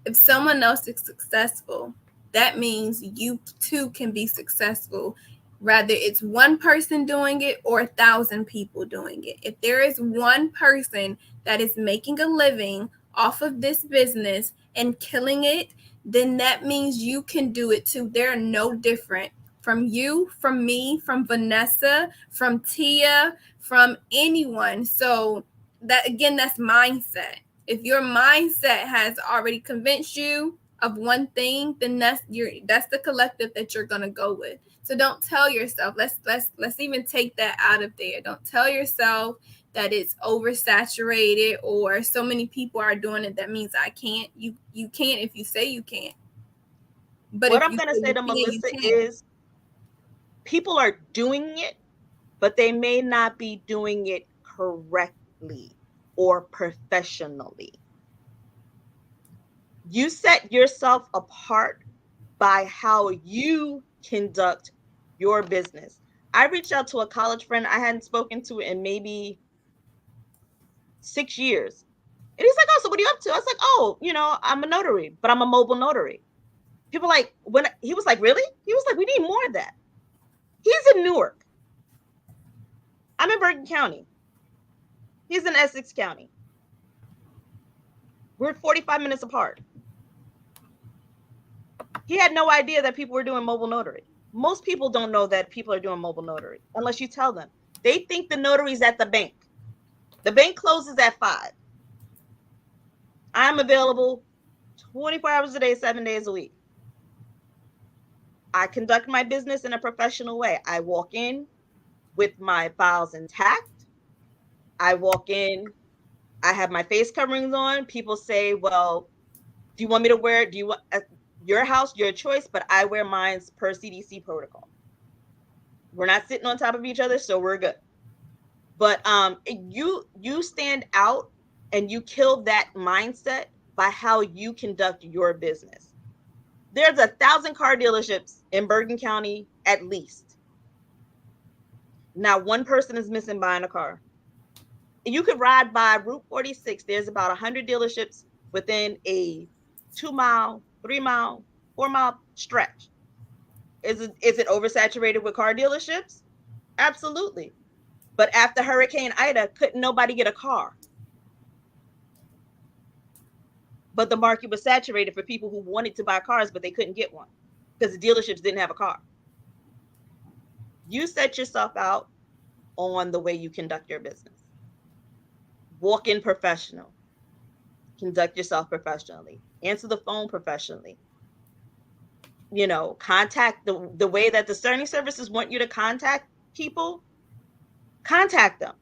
A: If someone else is successful, that means you too can be successful, whether it's one person doing it or 1,000 people doing it. If there is one person that is making a living off of this business and killing it, then that means you can do it too. They're no different from you, from me, from Vanessa, from Tia, from anyone. So that, again, that's mindset. If your mindset has already convinced you of one thing, then that's the collective that you're gonna go with. So don't tell yourself. Let's even take that out of there. Don't tell yourself that it's oversaturated or so many people are doing it that means I can't. You can't if you say you can't. But
B: what I'm gonna say to Melissa is, people are doing it, but they may not be doing it correctly or professionally. You set yourself apart by how you conduct your business. I reached out to a college friend I hadn't spoken to in maybe 6 years. And he's like, oh, so what are you up to? I was like, oh, I'm a notary, but I'm a mobile notary. People like, when he was like, really? He was like, we need more of that. He's in Newark. I'm in Bergen County. He's in Essex County. We're 45 minutes apart. He had no idea that people were doing mobile notary. Most people don't know that people are doing mobile notary unless you tell them. They think the notary's at the bank. The bank closes at 5. I'm available 24 hours a day, 7 days a week. I conduct my business in a professional way. I walk in with my files intact. I walk in, I have my face coverings on. People say, well, do you want me to wear, do you want your house, your choice, but I wear mine per CDC protocol. We're not sitting on top of each other, so we're good. But you stand out and you kill that mindset by how you conduct your business. There's 1,000 car dealerships in Bergen County at least. Now, one person is missing buying a car. You could ride by Route 46. There's about 100 dealerships within a 2-mile, 3-mile, 4-mile stretch. Is it oversaturated with car dealerships? Absolutely. But after Hurricane Ida, couldn't nobody get a car. But the market was saturated for people who wanted to buy cars, but they couldn't get one because the dealerships didn't have a car. You set yourself out on the way you conduct your business. Walk in professional. Conduct yourself professionally. Answer the phone professionally. Contact the way that the signing services want you to contact people. Contact them.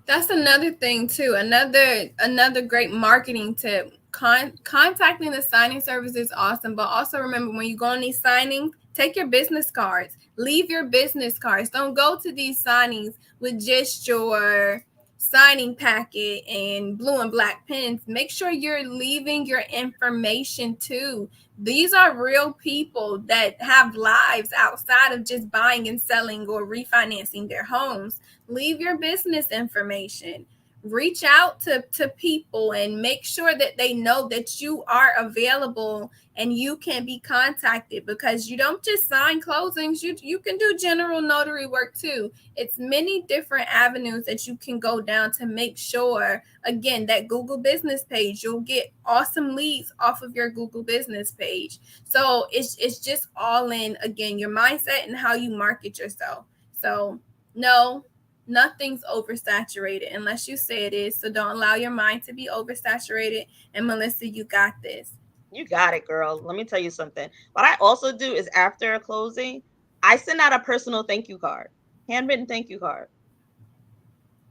A: That's another thing too. Another great marketing tip. Contacting the signing service is awesome, but also remember when you go on these signings, take your business cards. Leave your business cards. Don't go to these signings with just your signing packet and blue and black pens. Make sure you're leaving your information too. These are real people that have lives outside of just buying and selling or refinancing their homes. Leave your business information. Reach out to people and make sure that they know that you are available and you can be contacted, because you don't just sign closings. You can do general notary work too. It's many different avenues that you can go down to make sure, again, that Google business page, you'll get awesome leads off of your Google business page. So it's just all in, again, your mindset and how you market yourself. So no, nothing's oversaturated unless you say it is. So don't allow your mind to be oversaturated. And Melissa, you got this.
B: You got it, girl. Let me tell you something. What I also do is after a closing, I send out a personal thank you card, handwritten thank you card.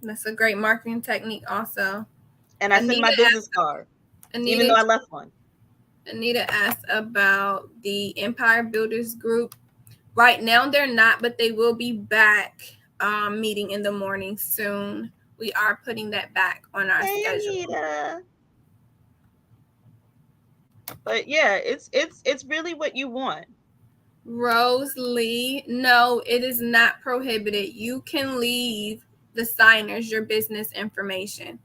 A: That's a great marketing technique also.
B: And I send my business card, even though I left one.
A: Anita asked about the Empire Builders Group. Right now they're not, but they will be back meeting in the morning soon. We are putting that back on our schedule.
B: Anita. But yeah, it's really what you want.
A: Rose Lee, no, it is not prohibited. You can leave the signers your business information.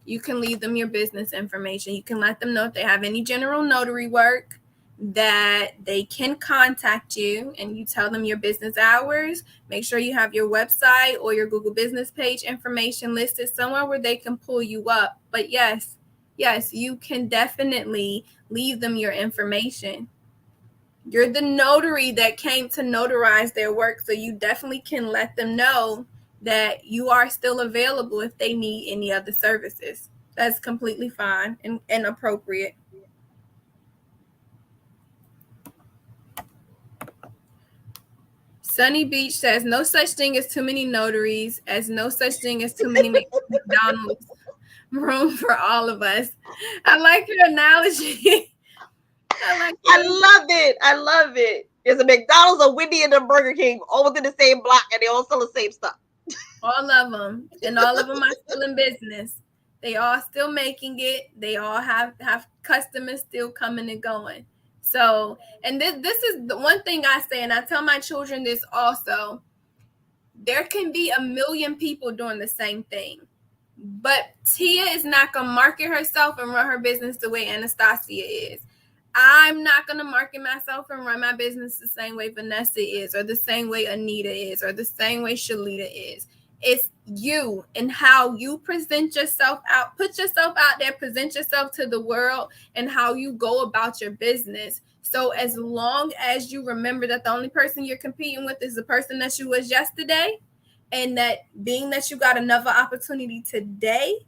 A: You can leave them your business information. You can let them know if they have any general notary work that they can contact you, and you tell them your business hours. Make sure you have your website or your Google business page information listed somewhere where they can pull you up. But yes, you can definitely leave them your information. You're the notary that came to notarize their work, so you definitely can let them know that you are still available if they need any other services. That's completely fine and appropriate. Sunny Beach says, no such thing as too many notaries, as no such thing as too many McDonald's. Room for all of us. I like your analogy.
B: I love it. There's a McDonald's, a Wendy, and a Burger King all within the same block, and they all sell the same stuff.
A: All of them. And all of them are still in business. They all still making it. They all have customers still coming and going. So, and this is the one thing I say, and I tell my children this also. There can be a million people doing the same thing. But Tia is not going to market herself and run her business the way Anastasia is. I'm not going to market myself and run my business the same way Vanessa is, or the same way Anita is, or the same way Shalita is. It's you and how you present yourself out. Put yourself out there, present yourself to the world, and how you go about your business. So as long as you remember that the only person you're competing with is the person that you was yesterday, and that being that you got another opportunity today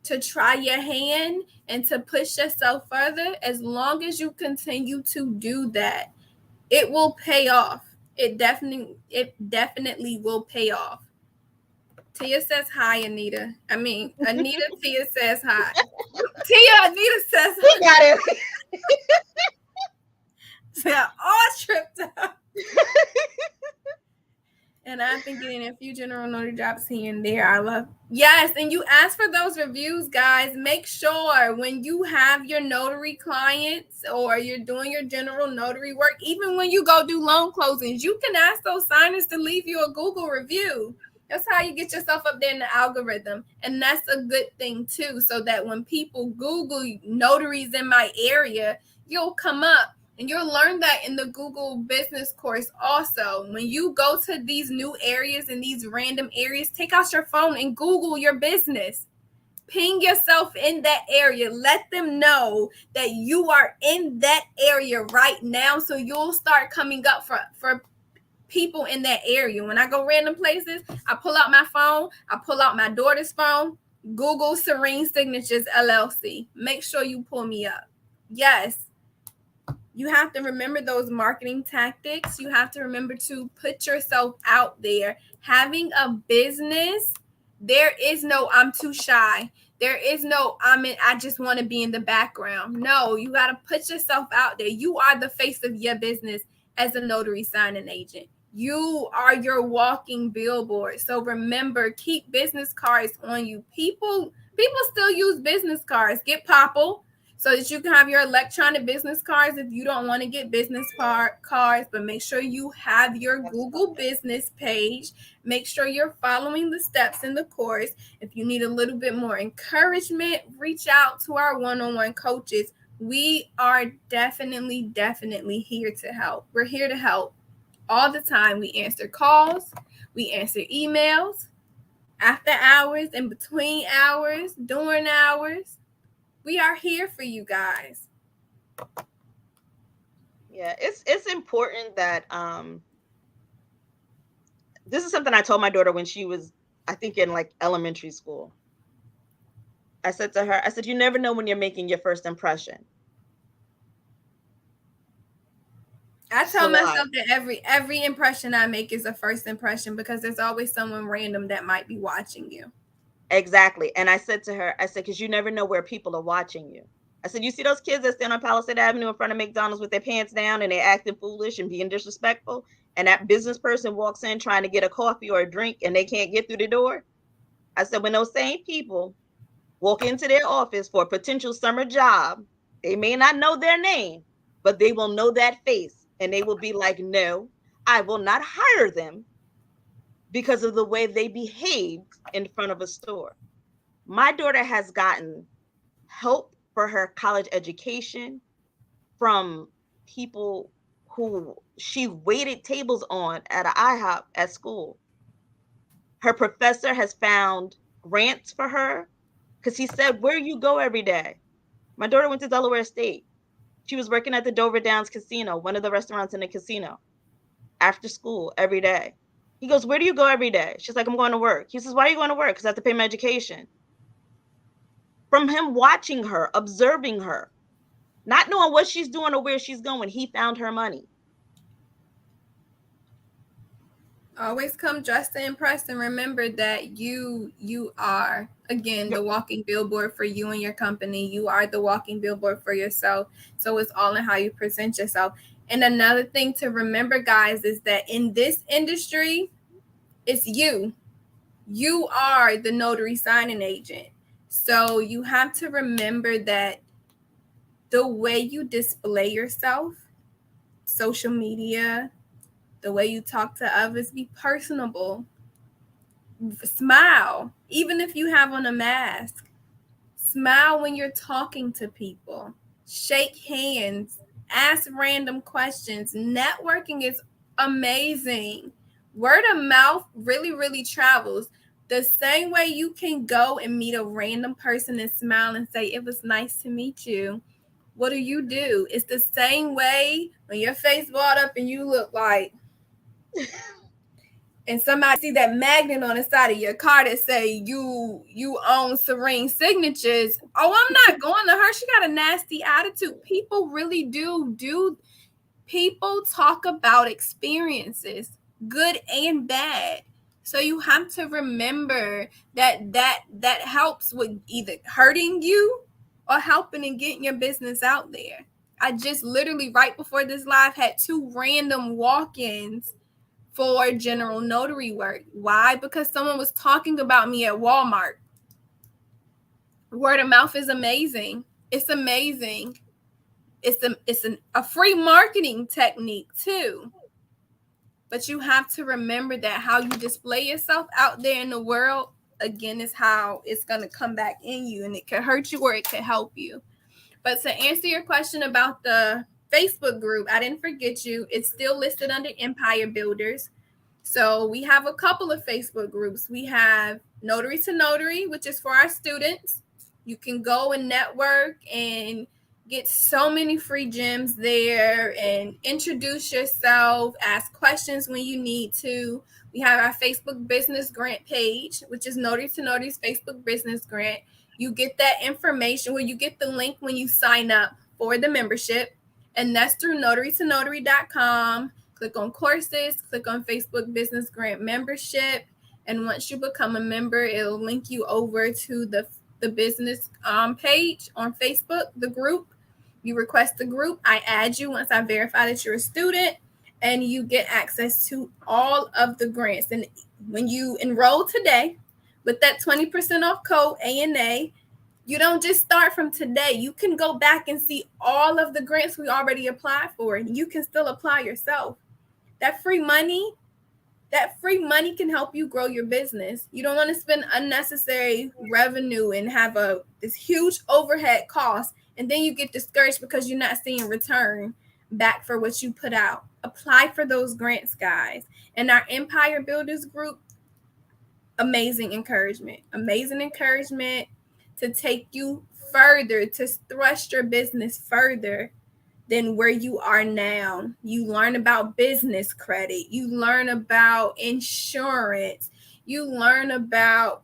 A: to try your hand and to push yourself further, as long as you continue to do that, it will pay off. It definitely will pay off. Tia says hi, Anita. Anita, Tia says hi. Anita says hi.
B: We got it.
A: So all tripped up. And I've been getting a few general notary jobs here and there. Yes, and you ask for those reviews, guys. Make sure when you have your notary clients or you're doing your general notary work, even when you go do loan closings, you can ask those signers to leave you a Google review. That's how you get yourself up there in the algorithm. And that's a good thing too, so that when people Google notaries in my area, you'll come up. And you'll learn that in the Google business course also. When you go to these new areas and these random areas, take out your phone and Google your business. Ping yourself in that area. Let them know that you are in that area right now, so you'll start coming up for people in that area. When I go random places, I pull out my phone, I pull out my daughter's phone, Google Serene Signatures LLC. Make sure you pull me up. Yes, you have to remember those marketing tactics. You have to remember to put yourself out there. Having a business, there is no I'm too shy. There is no I just want to be in the background. No, you got to put yourself out there. You are the face of your business as a notary signing agent. You are your walking billboard. So remember, keep business cards on you. People still use business cards. Get Popple so that you can have your electronic business cards if you don't want to get business cards, but make sure you have your Google business page. Make sure you're following the steps in the course. If you need a little bit more encouragement, reach out to our one-on-one coaches. We are definitely here to help. We're here to help all the time. We answer calls, we answer emails, after hours, in between hours, during hours. We are here for you guys.
B: Yeah, it's important that this is something I told my daughter when she was, I think, in like elementary school. I said to her, I said, you never know when you're making your first impression.
A: I tell myself that every impression I make is a first impression, because there's always someone random that might be watching you.
B: Exactly. And I said to her, I said, because you never know where people are watching you. I said, you see those kids that stand on Palisade Avenue in front of McDonald's with their pants down and they're acting foolish and being disrespectful, and that business person walks in trying to get a coffee or a drink and they can't get through the door? I said, when those same people walk into their office for a potential summer job, they may not know their name, but they will know that face. And they will be like, no, I will not hire them because of the way they behaved in front of a store. My daughter has gotten help for her college education from people who she waited tables on at an IHOP at school. Her professor has found grants for her because he said, where you go every day? My daughter went to Delaware State. She was working at the Dover Downs Casino, one of the restaurants in the casino, after school every day. He goes, where do you go every day? She's like, I'm going to work. He says, why are you going to work? Because I have to pay my education. From him watching her, observing her, not knowing what she's doing or where she's going, he found her money.
A: Always come dressed to impress, and remember that you are, again, the walking billboard for you and your company. You are the walking billboard for yourself. So it's all in how you present yourself. And another thing to remember, guys, is that in this industry, it's you. You are the notary signing agent. So you have to remember that the way you display yourself, social media, the way you talk to others, be personable. Smile, even if you have on a mask. Smile when you're talking to people. Shake hands. Ask random questions. Networking is amazing. Word of mouth really travels. The same way you can go and meet a random person and smile and say, it was nice to meet you. What do? It's the same way when your face balled up and you look like and somebody see that magnet on the side of your car that say you own Serene Signatures. Oh, I'm not going to her. She got a nasty attitude. People really do. People talk about experiences, good and bad. So you have to remember that helps with either hurting you or helping and getting your business out there. I just literally right before this live had 2 random walk-ins for general notary work. Why? Because someone was talking about me at Walmart. Word of mouth is amazing. It's amazing. It's a free marketing technique too. But you have to remember that how you display yourself out there in the world, again, is how it's going to come back in you, and it could hurt you or it could help you. But to answer your question about the Facebook group, I didn't forget you. It's still listed under Empire Builders. So we have a couple of Facebook groups. We have Notary to Notary, which is for our students. You can go and network and get so many free gems there and introduce yourself, ask questions when you need to. We have our Facebook business grant page, which is Notary to Notary's Facebook business grant. You get that information where you get the link when you sign up for the membership, and that's through notarytonotary.com. Click on courses, click on Facebook business grant membership, and once you become a member, it'll link you over to the business page on Facebook, the group. You request the group, I add you once I verify that you're a student, and you get access to all of the grants. And when you enroll today with that 20% off code ANA, you don't just start from today. You can go back and see all of the grants we already applied for, and you can still apply yourself. That free money can help you grow your business. You don't want to spend unnecessary revenue and have this huge overhead cost, and then you get discouraged because you're not seeing return back for what you put out. Apply for those grants, guys. And our Empire Builders group, amazing encouragement to take you further, to thrust your business further than where you are now. You learn about business credit. You learn about insurance. You learn about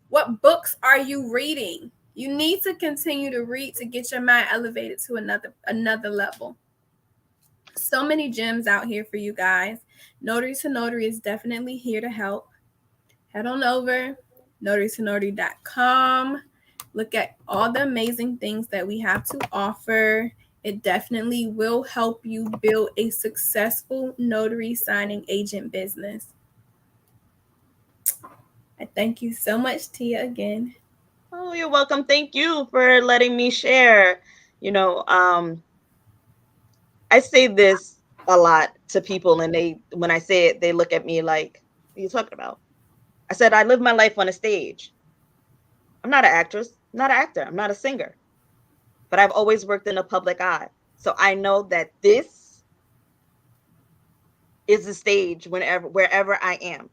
A: what books are you reading. You need to continue to read to get your mind elevated to another level. So many gems out here for you guys. Notary to Notary is definitely here to help. Head on over, notarytonotary.com. Look at all the amazing things that we have to offer. It definitely will help you build a successful notary signing agent business. I thank you so much, Tia, again.
B: Oh, you're welcome. Thank you for letting me share. I say this a lot to people, and when I say it, they look at me like, what are you talking about? I said, I live my life on a stage. I'm not an actress, I'm not an actor, I'm not a singer, but I've always worked in the public eye. So I know that this is the stage wherever I am.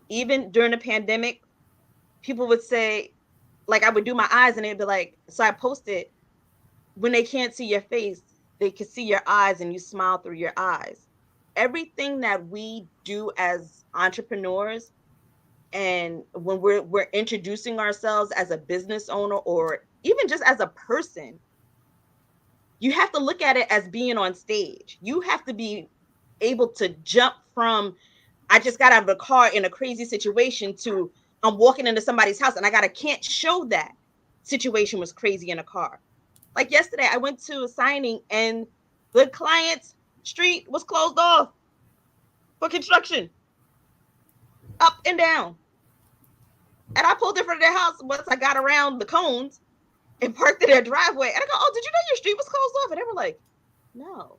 B: Even during the pandemic, people would say, like, I would do my eyes and they'd be like, so I posted, when they can't see your face, they can see your eyes and you smile through your eyes. Everything that we do as entrepreneurs, and when we're introducing ourselves as a business owner or even just as a person, you have to look at it as being on stage. You have to be able to jump from, I just got out of the car in a crazy situation, to I'm walking into somebody's house and can't show that situation was crazy in a car. Like yesterday, I went to a signing and the client's street was closed off for construction, up and down. And I pulled in front of their house once I got around the cones and parked in their driveway. And I go, oh, did you know your street was closed off? And they were like, no.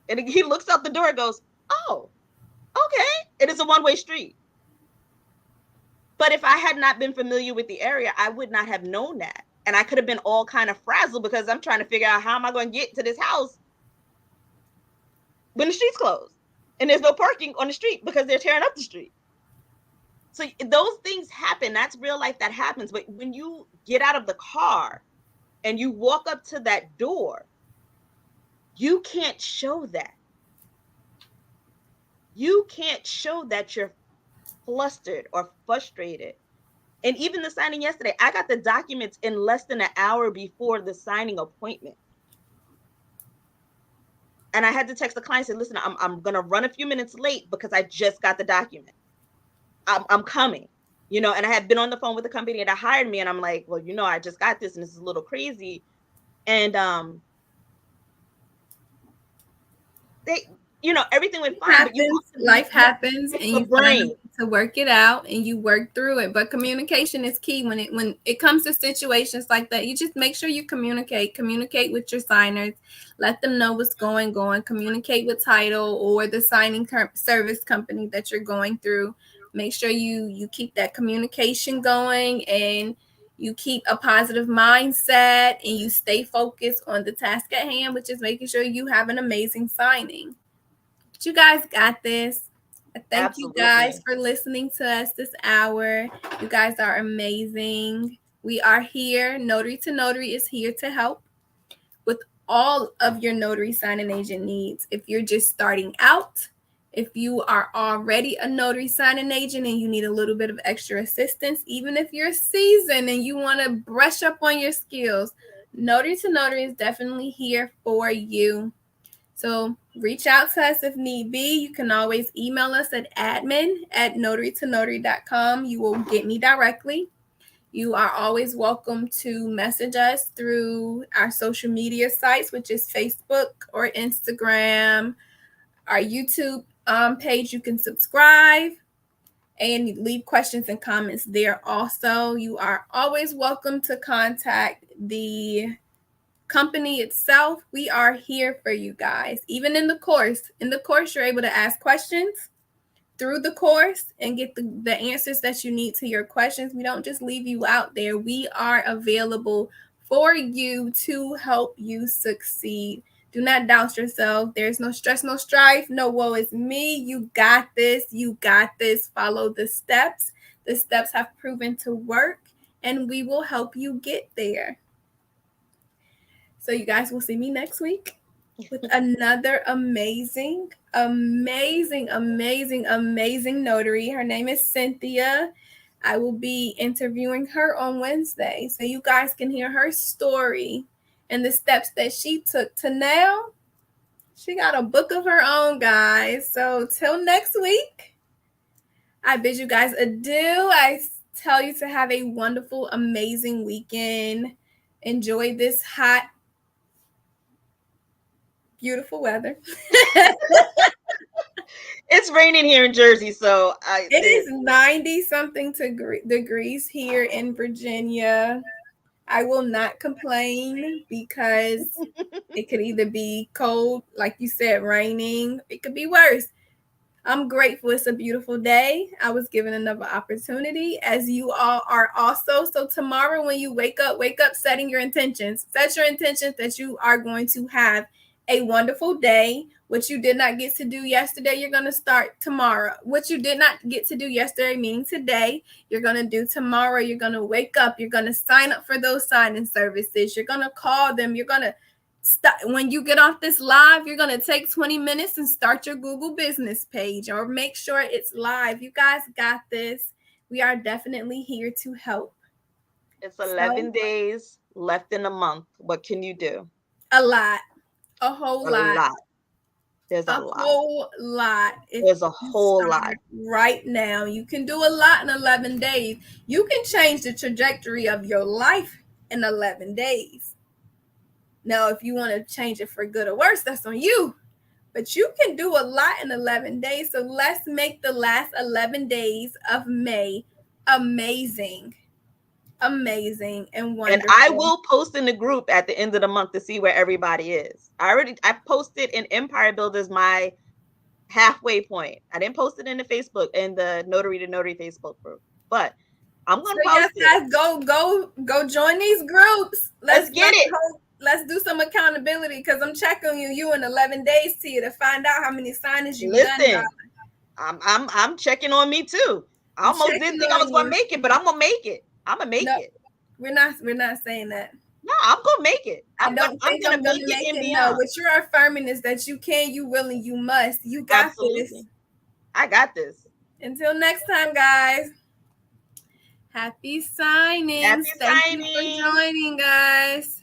B: And he looks out the door and goes, oh, okay. And it's a one-way street. But if I had not been familiar with the area, I would not have known that. And I could have been all kind of frazzled because I'm trying to figure out, how am I going to get to this house when the street's closed and there's no parking on the street because they're tearing up the street. So those things happen. That's real life, that happens. But when you get out of the car and you walk up to that door, you can't show that. You can't show that you're flustered or frustrated. And even the signing yesterday, I got the documents in less than an hour before the signing appointment. And I had to text the client and say, listen, I'm going to run a few minutes late because I just got the document. I'm coming, and I had been on the phone with the company that hired me, and I'm like, well, I just got this and this is a little crazy. And they, everything went fine.
A: Life happens, and
B: your brain.
A: to work it out, and you work through it. But communication is key when it comes to situations like that. You just make sure you communicate with your signers, let them know what's going on, communicate with title or the signing service company that you're going through. Make sure you keep that communication going, and you keep a positive mindset, and you stay focused on the task at hand, which is making sure you have an amazing signing. But you guys got this. Thank you guys for listening to us this hour. You guys are amazing. We are here. Notary to Notary is here to help with all of your notary signing agent needs. If you're just starting out, if you are already a notary signing agent and you need a little bit of extra assistance, even if you're seasoned and you want to brush up on your skills, Notary to Notary is definitely here for you. So reach out to us if need be. You can always email us at admin@notarytonotary.com. You will get me directly. You are always welcome to message us through our social media sites, which is Facebook or Instagram. Our YouTube page, you can subscribe and leave questions and comments there also. You are always welcome to contact the company itself. We are here for you guys. Even in the course, you're able to ask questions through the course and get the answers that you need to your questions. We don't just leave you out there. We are available for you to help you succeed. Do not doubt yourself. There's no stress, no strife, no woe is me. You got this. You got this. Follow the steps. The steps have proven to work, and we will help you get there. So you guys will see me next week with another amazing notary. Her name is Cynthia. I will be interviewing her on Wednesday, so you guys can hear her story and the steps that she took to now. She got a book of her own, guys. So till next week, I bid you guys adieu. I tell you to have a wonderful, amazing weekend. Enjoy this hot, beautiful weather.
B: It's raining here in Jersey, so
A: it is 90-something degrees here in Virginia. I will not complain because it could either be cold, like you said, raining. It could be worse. I'm grateful. It's a beautiful day. I was given another opportunity, as you all are also. So tomorrow when you wake up setting your intentions. Set your intentions that you are going to have a wonderful day. What you did not get to do yesterday, you're going to start tomorrow. What you did not get to do yesterday, meaning today, you're going to do tomorrow. You're going to wake up. You're going to sign up for those signing services. You're going to call them. You're going to when you get off this live, you're going to take 20 minutes and start your Google business page, or make sure it's live. You guys got this. We are definitely here to help.
B: It's 11 days left in a month. What can you do?
A: A lot. A whole lot.
B: There's a
A: whole lot.
B: There's a whole lot.
A: Right now, you can do a lot in 11 days. You can change the trajectory of your life in 11 days. Now, if you want to change it for good or worse, that's on you. But you can do a lot in 11 days. So let's make the last 11 days of May amazing. Amazing and wonderful.
B: And I will post in the group at the end of the month to see where everybody is. I posted in Empire Builders my halfway point. I didn't post it in the Facebook, in the Notary to Notary Facebook group, but I'm gonna post it.
A: Guys, go join these groups.
B: Let's get it.
A: Let's do some accountability, because I'm checking you in 11 days to you to find out how many signings you've done.
B: I'm checking on me too. I almost didn't think I was gonna make it, but I'm gonna make it. I'm gonna make it.
A: We're not saying that.
B: No, I'm gonna make it.
A: I'm gonna make it. No, what you're affirming is that you can, you will, and you must. You got this.
B: I got this.
A: Until next time, guys. Happy signings. Thank you for joining, guys.